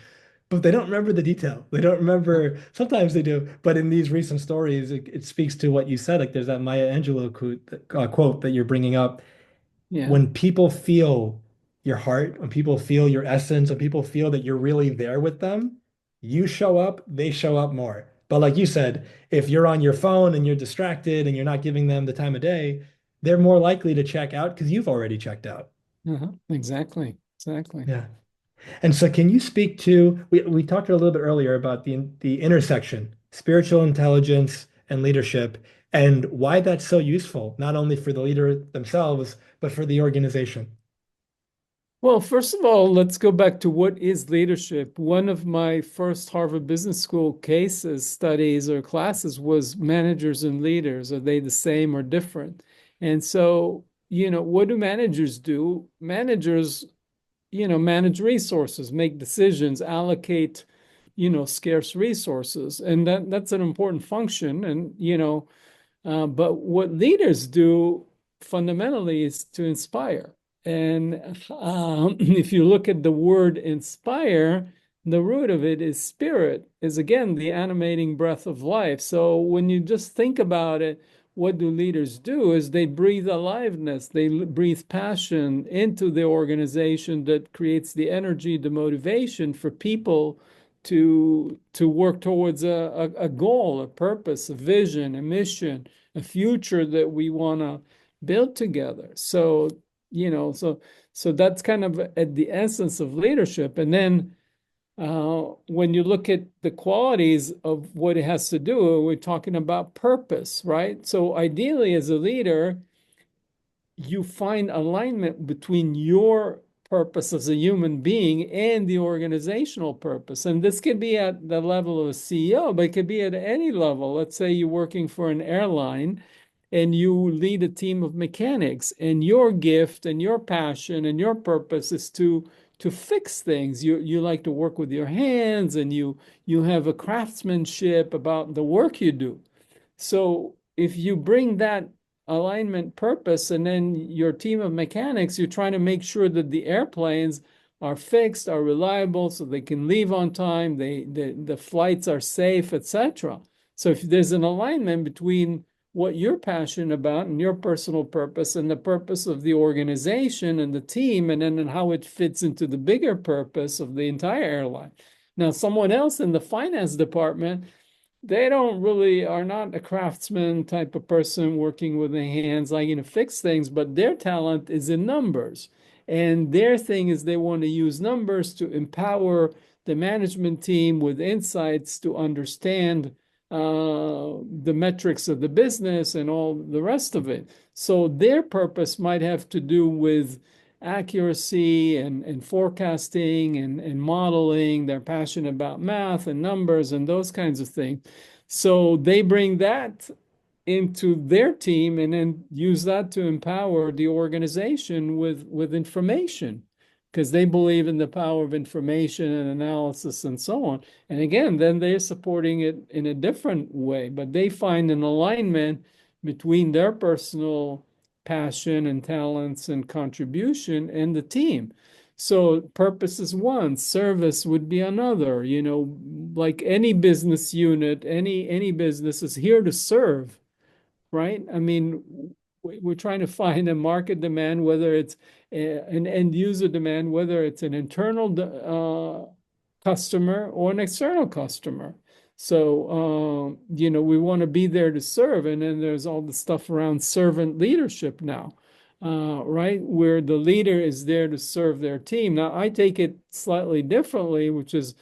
But they don't remember the detail. They don't remember. Sometimes they do, but in these recent stories, it speaks to what you said. Like there's that Maya Angelou quote that you're bringing up. Yeah. When people feel your heart, when people feel your essence, when people feel that you're really there with them, you show up, they show up more. But like you said, if you're on your phone and you're distracted and you're not giving them the time of day, they're more likely to check out because you've already checked out. Exactly. Exactly. Yeah. And so can you speak to, we talked a little bit earlier about the intersection, spiritual intelligence and leadership, and why that's so useful, not only for the leader themselves, but for the organization. Well, first of all, let's go back to what is leadership. One of my first Harvard Business School cases, studies, or classes was managers and leaders. Are they the same or different? And so, what do managers do? Managers, manage resources, make decisions, allocate, scarce resources. And that's an important function. And, but what leaders do fundamentally is to inspire. And if you look at the word inspire, the root of it is spirit, is again the animating breath of life. So when you just think about it, what do leaders do is they breathe aliveness, they breathe passion into the organization that creates the energy, the motivation for people to work towards a goal, a purpose, a vision, a mission, a future that we want to build together. So, so that's kind of at the essence of leadership. And then when you look at the qualities of what it has to do, we're talking about purpose, right? So ideally, as a leader, you find alignment between your purpose as a human being and the organizational purpose. And this could be at the level of a CEO, but it could be at any level. Let's say you're working for an airline and you lead a team of mechanics, and your gift and your passion and your purpose is to fix things. You like to work with your hands, and you have a craftsmanship about the work you do. So if you bring that alignment purpose and then your team of mechanics, you're trying to make sure that the airplanes are fixed, are reliable, so they can leave on time, the flights are safe, etc. So if there's an alignment between what you're passionate about and your personal purpose and the purpose of the organization and the team, and then how it fits into the bigger purpose of the entire airline. Now, someone else in the finance department, they don't really are not a craftsman type of person working with their hands, like, fix things, but their talent is in numbers. And their thing is they want to use numbers to empower the management team with insights to understand the metrics of the business and all the rest of it. So their purpose might have to do with accuracy and forecasting and modeling. They're passionate about math and numbers and those kinds of things. So they bring that into their team and then use that to empower the organization with information, because they believe in the power of information and analysis and so on. And again, then they're supporting it in a different way, but they find an alignment between their personal passion and talents and contribution and the team. So purpose is one, service would be another. Like any business unit, any business is here to serve, right? I mean, we're trying to find a market demand, whether it's an end user demand, whether it's an internal customer or an external customer. So, we want to be there to serve. And then there's all the stuff around servant leadership now, right? Where the leader is there to serve their team. Now, I take it slightly differently, which is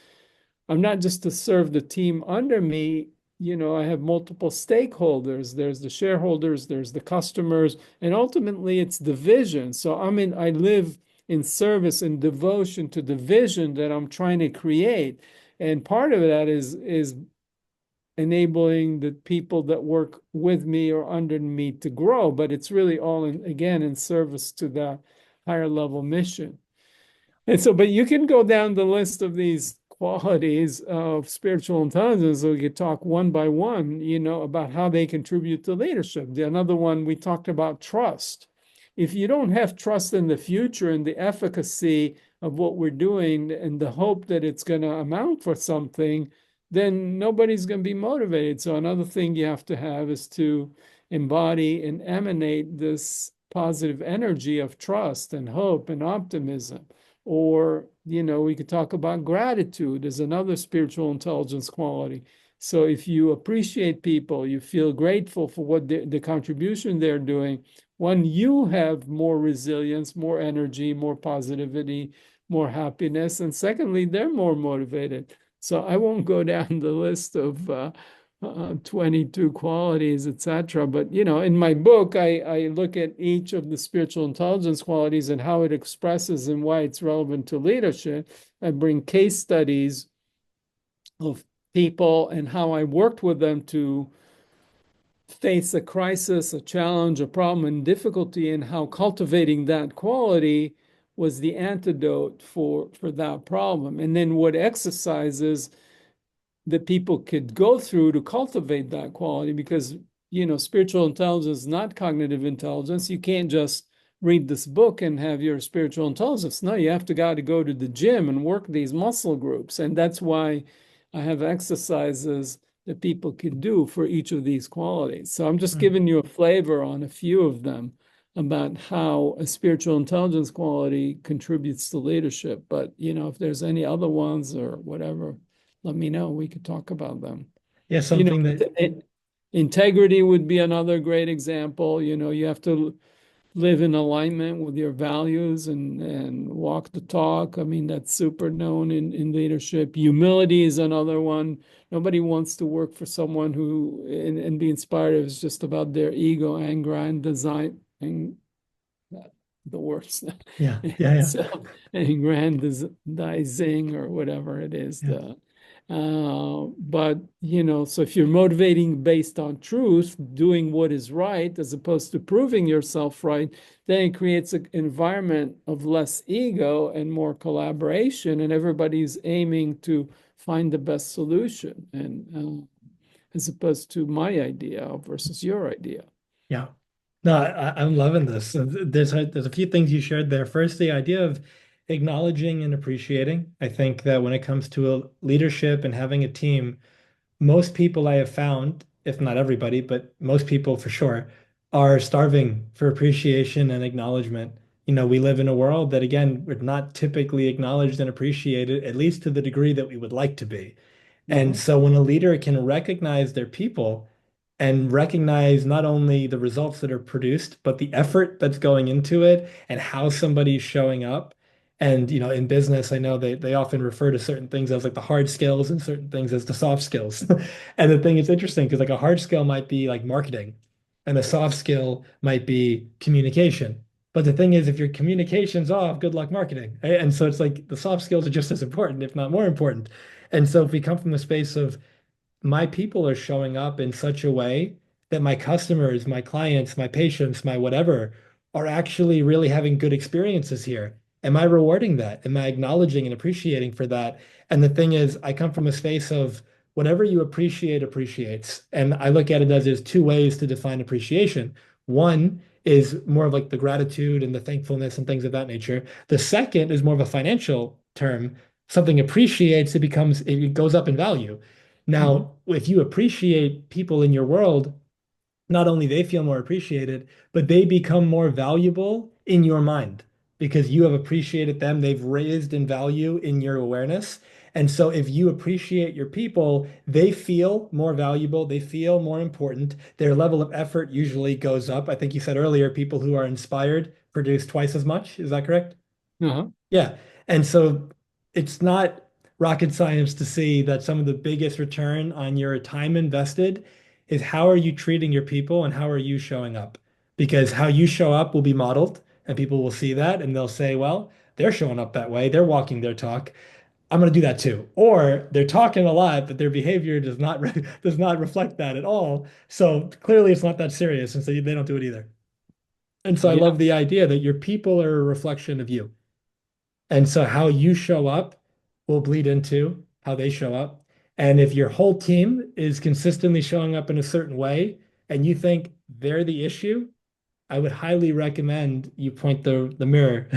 I'm not just to serve the team under me. I have multiple stakeholders. There's the shareholders, there's the customers, and ultimately it's the vision. So I live in service and devotion to the vision that I'm trying to create. And part of that is enabling the people that work with me or under me to grow, but it's really all in service to the higher level mission. And so, but you can go down the list of these qualities of spiritual intelligence. So we could talk one by one, about how they contribute to leadership. Another one, we talked about trust. If you don't have trust in the future and the efficacy of what we're doing and the hope that it's going to amount for something, then nobody's going to be motivated. So another thing you have to have is to embody and emanate this positive energy of trust and hope and optimism. Or, we could talk about gratitude as another spiritual intelligence quality. So if you appreciate people, you feel grateful for what the contribution they're doing, one, you have more resilience, more energy, more positivity, more happiness. And secondly, they're more motivated. So I won't go down the list of 22 qualities, etc. But, in my book, I look at each of the spiritual intelligence qualities and how it expresses and why it's relevant to leadership. I bring case studies of people and how I worked with them to face a crisis, a challenge, a problem, and difficulty, and how cultivating that quality was the antidote for that problem. And then what exercises that people could go through to cultivate that quality, because spiritual intelligence is not cognitive intelligence. You can't just read this book and have your spiritual intelligence. No, you have to go to the gym and work these muscle groups. And that's why I have exercises that people can do for each of these qualities. So I'm just giving you a flavor on a few of them about how a spiritual intelligence quality contributes to leadership. But, if there's any other ones or whatever, let me know. We could talk about them. Yeah, something that integrity would be another great example. You have to live in alignment with your values and walk the talk. I mean, that's super known in leadership. Humility is another one. Nobody wants to work for someone who and be inspired is just about their ego and grand design and the worst. yeah. So, aggrandizing or whatever it is. Yeah. But, so if you're motivating based on truth, doing what is right, as opposed to proving yourself right, then it creates an environment of less ego and more collaboration, and everybody's aiming to find the best solution, and as opposed to my idea versus your idea. Yeah. No, I'm loving this. There's a few things you shared there. First, the idea of acknowledging and appreciating. I think that when it comes to a leadership and having a team, most people I have found, if not everybody, but most people for sure, are starving for appreciation and acknowledgement. We live in a world that, again, we're not typically acknowledged and appreciated, at least to the degree that we would like to be. And so when a leader can recognize their people and recognize not only the results that are produced, but the effort that's going into it and how somebody's showing up. And, in business, I know they often refer to certain things as like the hard skills and certain things as the soft skills. And the thing is interesting because like a hard skill might be like marketing and a soft skill might be communication. But the thing is, if your communication's off, good luck marketing. Right? And so it's like the soft skills are just as important, if not more important. And so if we come from the space of my people are showing up in such a way that my customers, my clients, my patients, my whatever are actually really having good experiences here. Am I rewarding that? Am I acknowledging and appreciating for that? And the thing is, I come from a space of whatever you appreciate appreciates. And I look at it as there's two ways to define appreciation. One is more of like the gratitude and the thankfulness and things of that nature. The second is more of a financial term. Something appreciates, it goes up in value. Now, if you appreciate people in your world, not only they feel more appreciated, but they become more valuable in your mind because you have appreciated them. They've raised in value in your awareness. And so if you appreciate your people, they feel more valuable. They feel more important. Their level of effort usually goes up. I think you said earlier, people who are inspired produce twice as much. Is that correct? Uh-huh. Yeah. And so it's not rocket science to see that some of the biggest return on your time invested is how are you treating your people and how are you showing up? Because how you show up will be modeled and people will see that and they'll say, well, they're showing up that way. They're walking their talk. I'm going to do that too. Or they're talking a lot, but their behavior does not reflect that at all. So clearly it's not that serious. And so they don't do it either. And so I love the idea that your people are a reflection of you. And so how you show up will bleed into how they show up. And if your whole team is consistently showing up in a certain way and you think they're the issue, I would highly recommend you point the mirror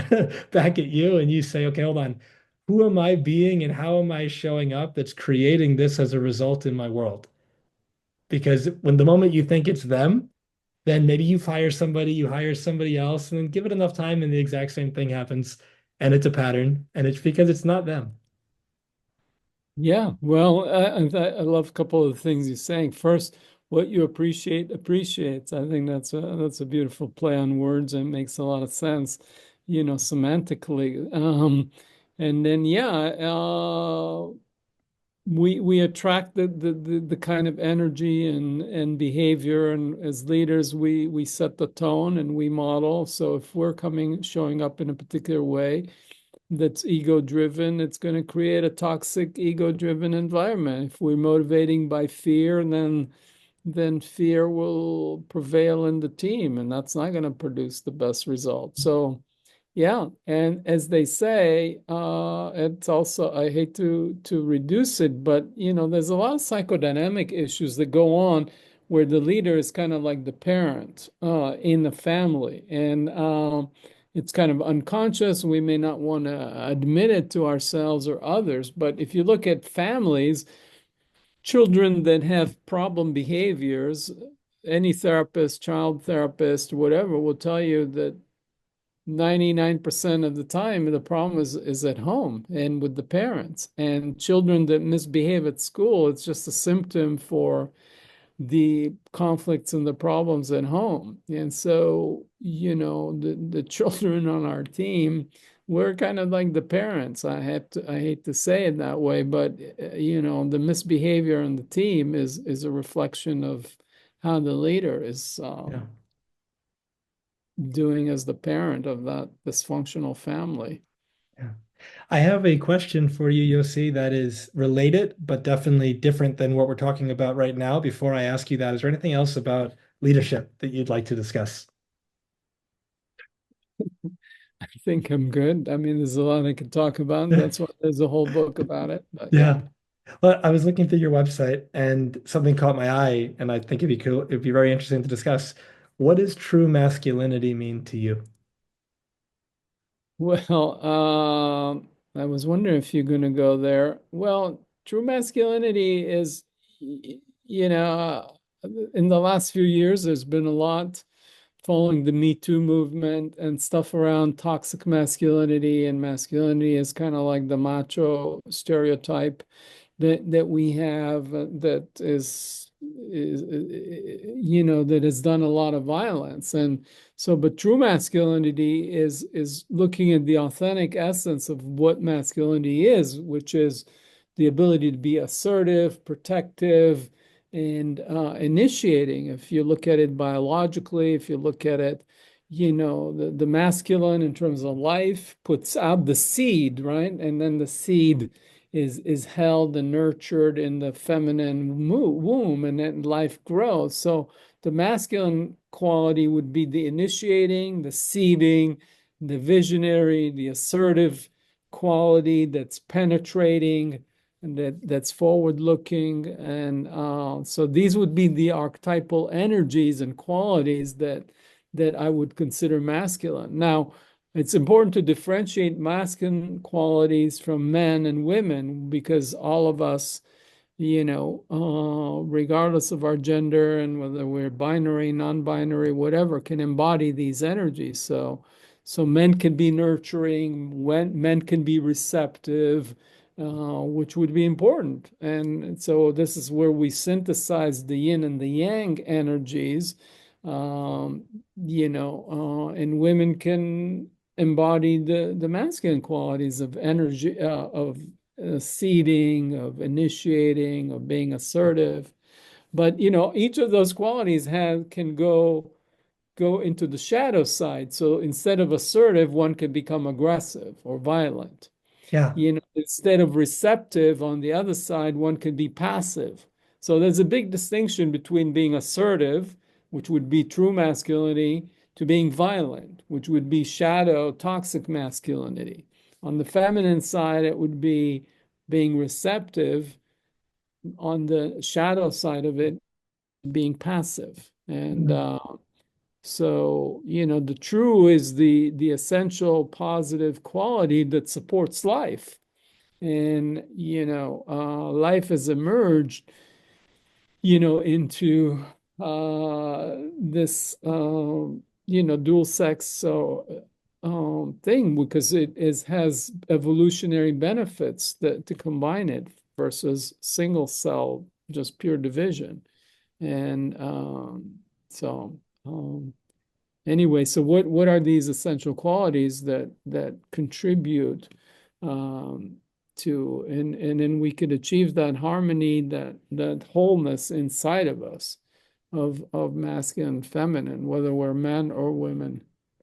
back at you and you say, okay, hold on. Who am I being and how am I showing up that's creating this as a result in my world? Because when the moment you think it's them, then maybe you hire somebody else, and then give it enough time and the exact same thing happens. And it's a pattern, and it's because it's not them. Yeah, well, I love a couple of the things you're saying. First, what you appreciate appreciates. I think that's a beautiful play on words and makes a lot of sense, semantically. And then yeah, we attract the kind of energy and behavior, and as leaders, we set the tone and we model. So if we're showing up in a particular way that's ego driven, it's going to create a toxic ego driven environment. If we're motivating by fear, then fear will prevail in the team, and that's not going to produce the best results. So yeah, and as they say, it's also, I hate to reduce it, but there's a lot of psychodynamic issues that go on where the leader is kind of like the parent in the family, and it's kind of unconscious. We may not want to admit it to ourselves or others, but if you look at families, children that have problem behaviors, any therapist, child therapist, whatever, will tell you that 99% of the time the problem is at home and with the parents. And children that misbehave at school, it's just a symptom for the conflicts and the problems at home. And so, the children on our team, we're kind of like the parents. I hate to say it that way, but the misbehavior on the team is a reflection of how the leader is Yeah. doing as the parent of that dysfunctional family. Yeah. I have a question for you, Yossi, that is related, but definitely different than what we're talking about right now. Before I ask you that, is there anything else about leadership that you'd like to discuss? I think I'm good. I mean, there's a lot I could talk about. Yeah. That's why there's a whole book about it. But yeah. Yeah. Well, I was looking through your website and something caught my eye, and I think it'd be very interesting to discuss. What does true masculinity mean to you? Well, I was wondering if you're going to go there. Well, true masculinity is, in the last few years, there's been a lot following the Me Too movement and stuff around toxic masculinity, and masculinity is kind of like the macho stereotype that we have that is that has done a lot of violence. And so, but true masculinity is looking at the authentic essence of what masculinity is, which is the ability to be assertive, protective, and initiating. If you look at it biologically, if you look at it, the masculine in terms of life puts out the seed, right? And then the seed is held and nurtured in the feminine womb, and then life grows. So the masculine quality would be the initiating, the seeding, the visionary, the assertive quality that's penetrating and that's forward looking. And so these would be the archetypal energies and qualities that I would consider masculine. Now, it's important to differentiate masculine qualities from men and women, because all of us, regardless of our gender and whether we're binary, non-binary, whatever, can embody these energies. So men can be nurturing, when men can be receptive, which would be important. And so this is where we synthesize the yin and the yang energies, and women can embody the masculine qualities of energy, of seeding, of initiating, of being assertive. But each of those qualities can go into the shadow side. So instead of assertive, one can become aggressive or violent. Yeah. Instead of receptive, on the other side, one can be passive. So there's a big distinction between being assertive, which would be true masculinity, to being violent, which would be shadow, toxic masculinity. On the feminine side, it would be being receptive, on the shadow side of it, being passive. And so, the true is the essential positive quality that supports life. And, life has emerged, into this, dual sex thing, because has evolutionary benefits to combine it versus single cell, just pure division. And so anyway, so what are these essential qualities that contribute to, and then we could achieve that harmony, that wholeness inside of us, of masculine and feminine, whether we're men or women.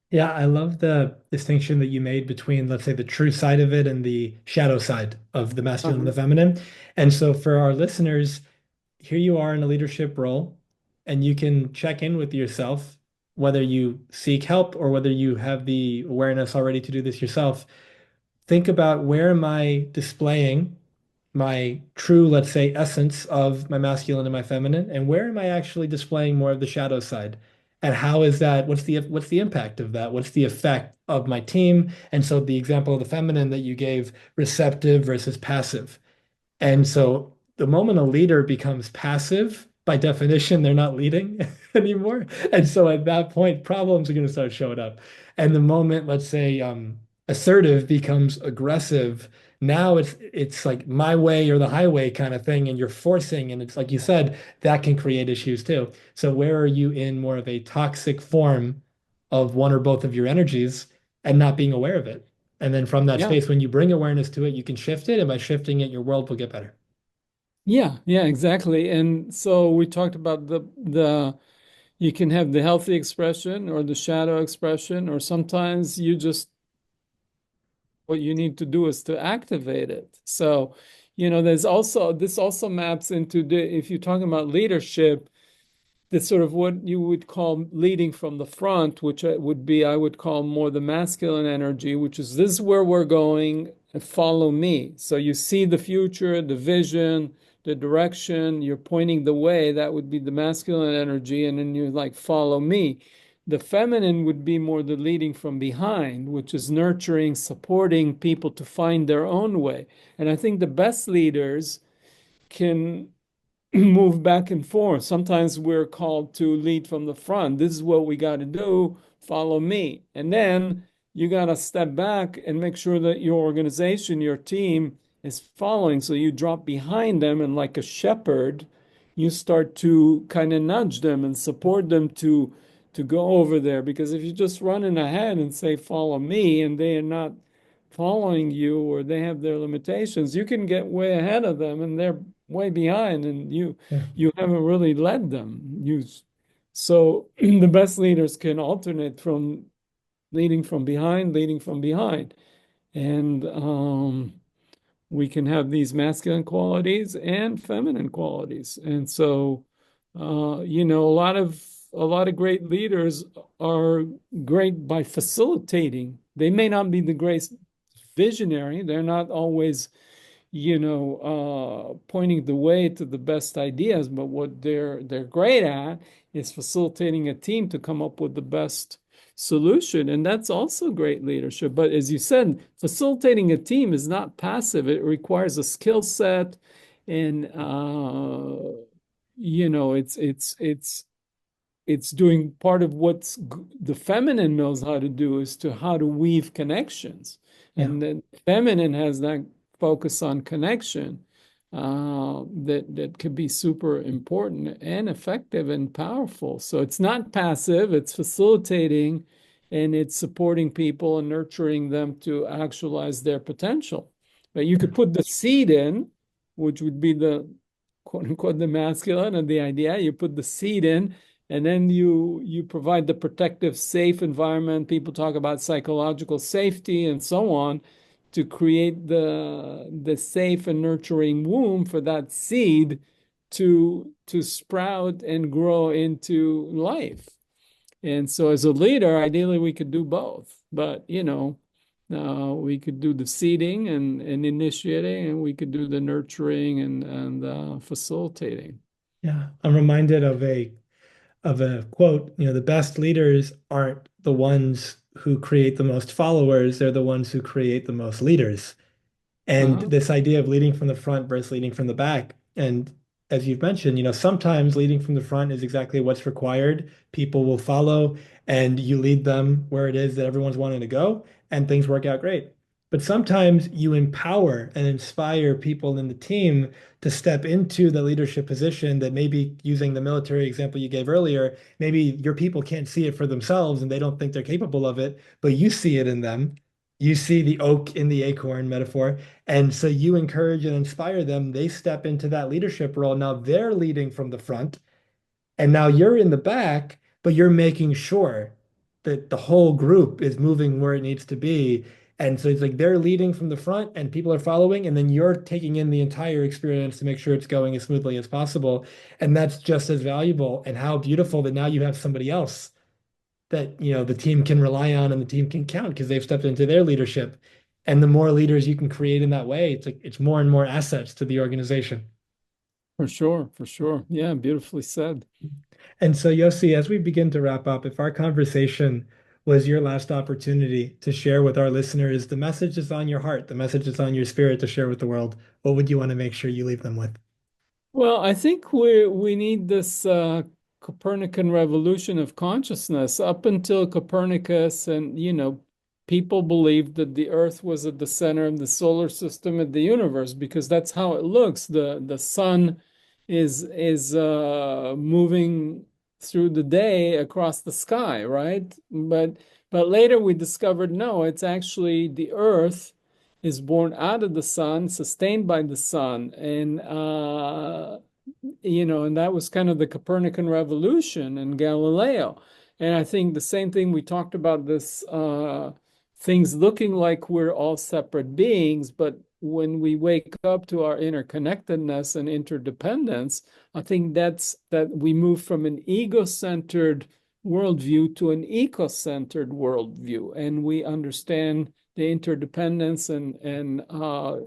Yeah, I love the distinction that you made between, let's say, the true side of it and the shadow side of the masculine and the feminine. And so for our listeners, here you are in a leadership role, and you can check in with yourself, whether you seek help or whether you have the awareness already to do this yourself. Think about, where am I displaying my true, let's say, essence of my masculine and my feminine, and where am I actually displaying more of the shadow side? And how is that? What's the impact of that? What's the effect of my team? And so the example of the feminine that you gave, receptive versus passive. And so the moment a leader becomes passive, by definition, they're not leading anymore. And so at that point, problems are going to start showing up. And the moment, let's say, assertive becomes aggressive, now it's like my way or the highway kind of thing, and you're forcing, and it's like you said, that can create issues too. So where are you in more of a toxic form of one or both of your energies and not being aware of it? And then from that Yeah. space, when you bring awareness to it, you can shift it. And by shifting it, your world will get better. Yeah, exactly. And so we talked about the you can have the healthy expression or the shadow expression, or sometimes what you need to do is to activate it. So, this also maps into if you're talking about leadership, that's sort of what you would call leading from the front, which I would call more the masculine energy, which is, this is where we're going, and follow me. So you see the future, the vision, the direction, you're pointing the way. That would be the masculine energy. And then you're like, follow me. The feminine would be more the leading from behind, which is nurturing, supporting people to find their own way. And I think the best leaders can move back and forth. Sometimes we're called to lead from the front. This is what we got to do. Follow me. And then you got to step back and make sure that your organization, your team is following. So you drop behind them, and like a shepherd, you start to kind of nudge them and support them to go over there. Because if you're just running ahead and say, follow me, and they are not following you, or they have their limitations, you can get way ahead of them and they're way behind, and Yeah. you haven't really led them. So the best leaders can alternate from leading from behind, and we can have these masculine qualities and feminine qualities. And so a lot of great leaders are great by facilitating. They may not be the great visionary. They're not always, pointing the way to the best ideas, but what they're great at is facilitating a team to come up with the best solution. And that's also great leadership. But as you said, facilitating a team is not passive. It requires a skill set, and it's doing part of the feminine knows how to do, is to how to weave connections. Yeah. And then feminine has that focus on connection, that could be super important and effective and powerful. So it's not passive, it's facilitating, and it's supporting people and nurturing them to actualize their potential. But you could put the seed in, which would be the quote unquote the masculine, and the idea, you put the seed in, and then you provide the protective, safe environment. People talk about psychological safety and so on, to create the safe and nurturing womb for that seed to sprout and grow into life. And so as a leader, ideally we could do both. But We could do the seeding and initiating, and we could do the nurturing and facilitating. Yeah, I'm reminded of a quote, the best leaders aren't the ones who create the most followers, they're the ones who create the most leaders. And Uh-huh. this idea of leading from the front versus leading from the back. And as you've mentioned, sometimes leading from the front is exactly what's required. People will follow and you lead them where it is that everyone's wanting to go, and things work out great. But sometimes you empower and inspire people in the team to step into the leadership position that maybe, using the military example you gave earlier, maybe your people can't see it for themselves and they don't think they're capable of it, but you see it in them. You see the oak in the acorn metaphor. And so you encourage and inspire them. They step into that leadership role. Now they're leading from the front, and now you're in the back, but you're making sure that the whole group is moving where it needs to be. And so it's like they're leading from the front and people are following, and then you're taking in the entire experience to make sure it's going as smoothly as possible. And that's just as valuable. And how beautiful that now you have somebody else that the team can rely on and the team can count because they've stepped into their leadership. And the more leaders you can create in that way, it's like it's more and more assets to the organization. For sure, for sure. Yeah, beautifully said. And so, Yossi, as we begin to wrap up, if our conversation was your last opportunity to share with our listeners the message that's on your heart, the message that's on your spirit to share with the world, what would you want to make sure you leave them with? Well, I think we need this Copernican revolution of consciousness. Up until Copernicus, and people believed that the Earth was at the center of the solar system of the universe because that's how it looks. The sun is moving through the day across the sky, right? But later we discovered no, it's actually the Earth is born out of the sun, sustained by the sun, and that was kind of the Copernican revolution and Galileo. And I think the same thing we talked about this things looking like we're all separate beings, but when we wake up to our interconnectedness and interdependence, I think that we move from an ego-centered worldview to an eco-centered worldview, and we understand the interdependence and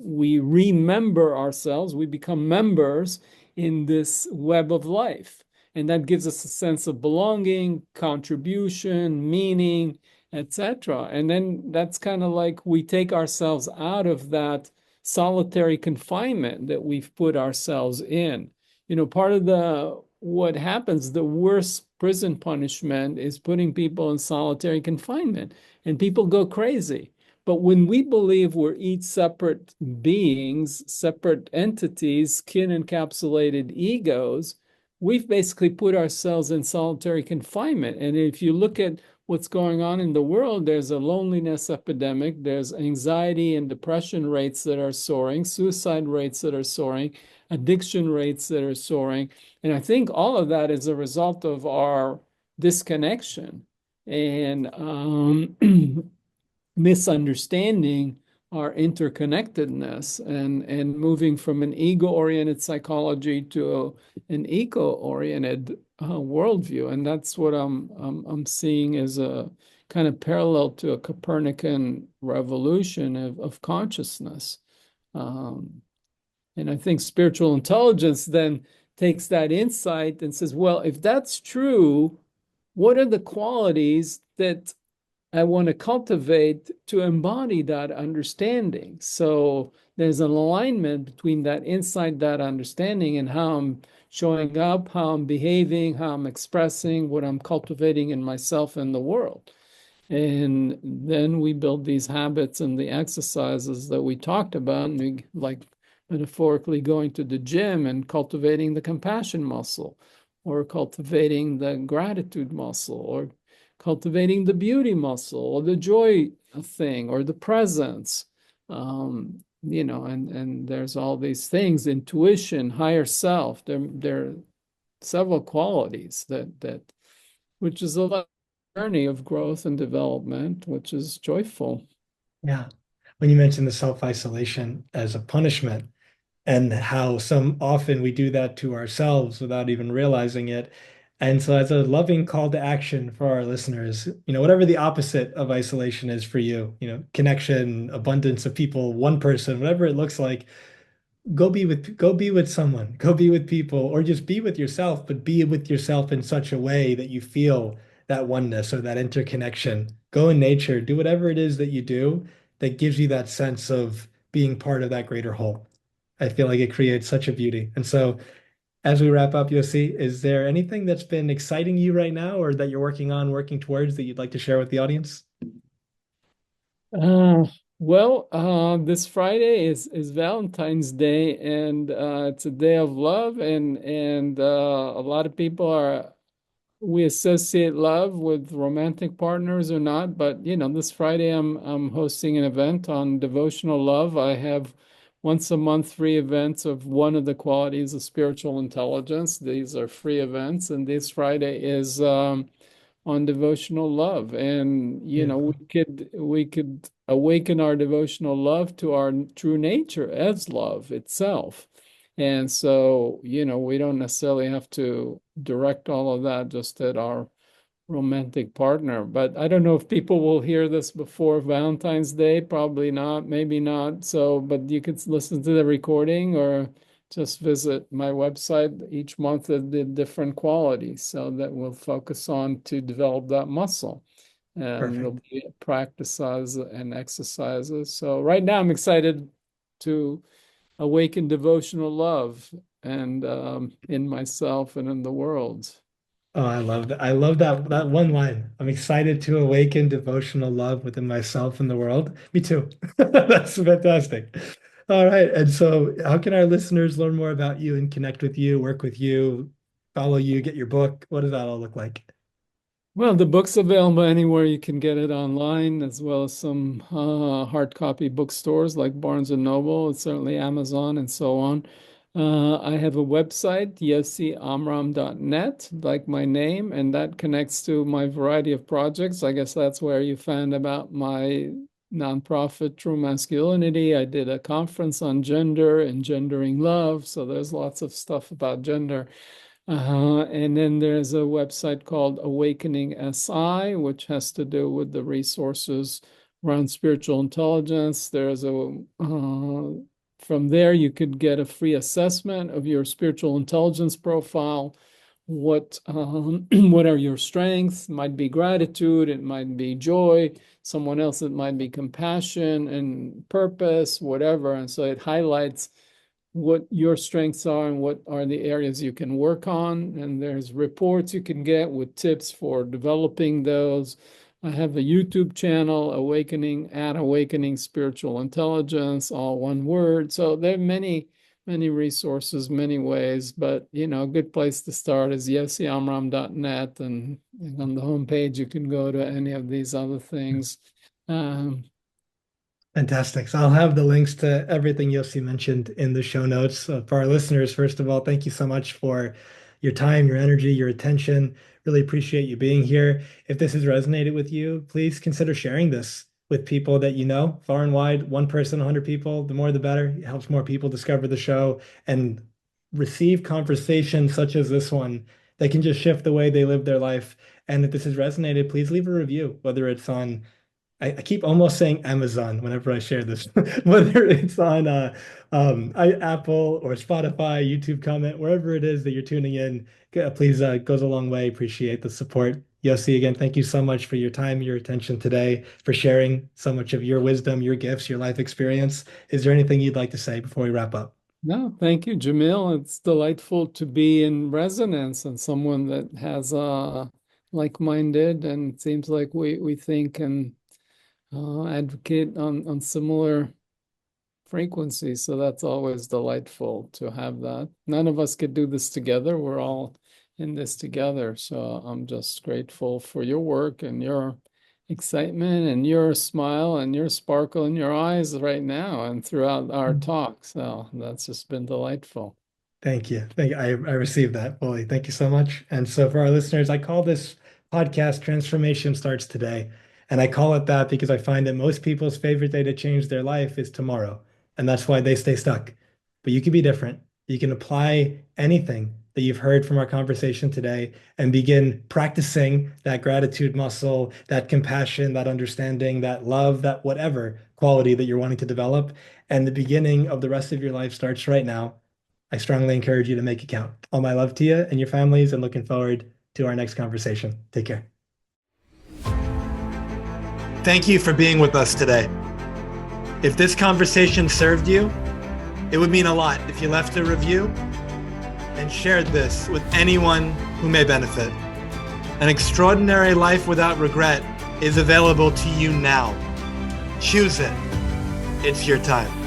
we remember ourselves. We become members in this web of life, and that gives us a sense of belonging, contribution, meaning, etc. And then that's kind of like we take ourselves out of that solitary confinement that we've put ourselves in. Part of the what happens, the worst prison punishment is putting people in solitary confinement, and people go crazy. But when we believe we're each separate beings, separate entities, skin encapsulated egos, we've basically put ourselves in solitary confinement. And if you look at what's going on in the world, there's a loneliness epidemic, there's anxiety and depression rates that are soaring, suicide rates that are soaring, addiction rates that are soaring. And I think all of that is a result of our disconnection and misunderstanding our interconnectedness and moving from an ego-oriented psychology to an eco-oriented worldview. And that's what I'm seeing as a kind of parallel to a Copernican revolution of consciousness. And I think spiritual intelligence then takes that insight and says, well, if that's true, what are the qualities that I want to cultivate to embody that understanding? So there's an alignment between that insight, that understanding, and how I'm showing up, how I'm behaving, how I'm expressing, what I'm cultivating in myself and the world. And then we build these habits and the exercises that we talked about, and we, like metaphorically going to the gym and cultivating the compassion muscle, or cultivating the gratitude muscle, or cultivating the beauty muscle, or the joy thing, or the presence. And there's all these things, intuition, higher self. There are several qualities that which is a journey of growth and development, which is joyful. Yeah. When you mentioned the self-isolation as a punishment, and how some often we do that to ourselves without even realizing it. And so, as a loving call to action for our listeners, whatever the opposite of isolation is for you, connection, abundance of people, one person, whatever it looks like, go be with someone, go be with people, or just be with yourself, but be with yourself in such a way that you feel that oneness or that interconnection. Go in nature, do whatever it is that you do that gives you that sense of being part of that greater whole. I feel like it creates such a beauty. And so, as we wrap up, Yossi, is there anything that's been exciting you right now or that you're working on, working towards that you'd like to share with the audience? Uh, this Friday is Valentine's Day, and it's a day of love, and a lot of people are we associate love with romantic partners or not, but this Friday I'm hosting an event on devotional love. I have once a month free events of one of the qualities of spiritual intelligence. These are free events, and this Friday is on devotional love. And we Beautiful. could awaken our devotional love to our true nature as love itself. And so, we don't necessarily have to direct all of that just at our romantic partner. But I don't know if people will hear this before Valentine's Day. Probably not, maybe not. So, but you could listen to the recording or just visit my website each month of the different qualities. So that we'll focus on to develop that muscle. And there'll Perfect. be practices and exercises. So right now I'm excited to awaken devotional love and in myself and in the world. Oh, I love that. I love that one line. I'm excited to awaken devotional love within myself and the world. Me too. That's fantastic. All right. And so, how can our listeners learn more about you and connect with you, work with you, follow you, get your book? What does that all look like? Well, the book's available anywhere you can get it online, as well as some hard copy bookstores like Barnes and Noble, and certainly Amazon and so on. I have a website, yosiamram.net, like my name, and that connects to my variety of projects. I guess that's where you found about my nonprofit, True Masculinity. I did a conference on gender and gendering love, so there's lots of stuff about gender. And then there's a website called Awakening SI, which has to do with the resources around spiritual intelligence. From there, you could get a free assessment of your spiritual intelligence profile. What are your strengths? Might be gratitude, it might be joy. Someone else, it might be compassion and purpose, whatever. And so it highlights what your strengths are and what are the areas you can work on. And there's reports you can get with tips for developing those. I have a YouTube channel, Awakening Spiritual Intelligence, all one word. So there are many resources, many ways, but a good place to start is yosiamram.net. And on the homepage, you can go to any of these other things. Um, Fantastic. So I'll have the links to everything Yossi mentioned in the show notes. For our listeners, first of all, thank you so much for your time, your energy, your attention. Really appreciate you being here. If this has resonated with you, please consider sharing this with people that you know, far and wide. One person, 100 people, the more the better. It helps more people discover the show and receive conversations such as this one that can just shift the way they live their life. And if this has resonated, please leave a review, whether it's on I keep almost saying Amazon whenever I share this, whether it's on Apple or Spotify, YouTube comment, wherever it is that you're tuning in, please goes a long way. Appreciate the support. Yossi, again, thank you so much for your time, your attention today, for sharing so much of your wisdom, your gifts, your life experience. Is there anything you'd like to say before we wrap up? No, thank you, Jamil. It's delightful to be in resonance and someone that has like-minded, and it seems like we think and advocate on similar frequencies. So that's always delightful to have that. None of us could do this together. We're all in this together. So I'm just grateful for your work and your excitement and your smile and your sparkle in your eyes right now and throughout our talk. So that's just been delightful. Thank you. I received that fully. Thank you so much. And so for our listeners, I call this podcast Transformation Starts Today. And I call it that because I find that most people's favorite day to change their life is tomorrow. And that's why they stay stuck. But you can be different. You can apply anything that that you've heard from our conversation today and begin practicing that gratitude muscle, that compassion, that understanding, that love, that whatever quality that you're wanting to develop. And the beginning of the rest of your life starts right now. I strongly encourage you to make it count. All my love to you and your families, and looking forward to our next conversation. Take care. Thank you for being with us today. If this conversation served you, it would mean a lot if you left a review and shared this with anyone who may benefit. An extraordinary life without regret is available to you now. Choose it. It's your time.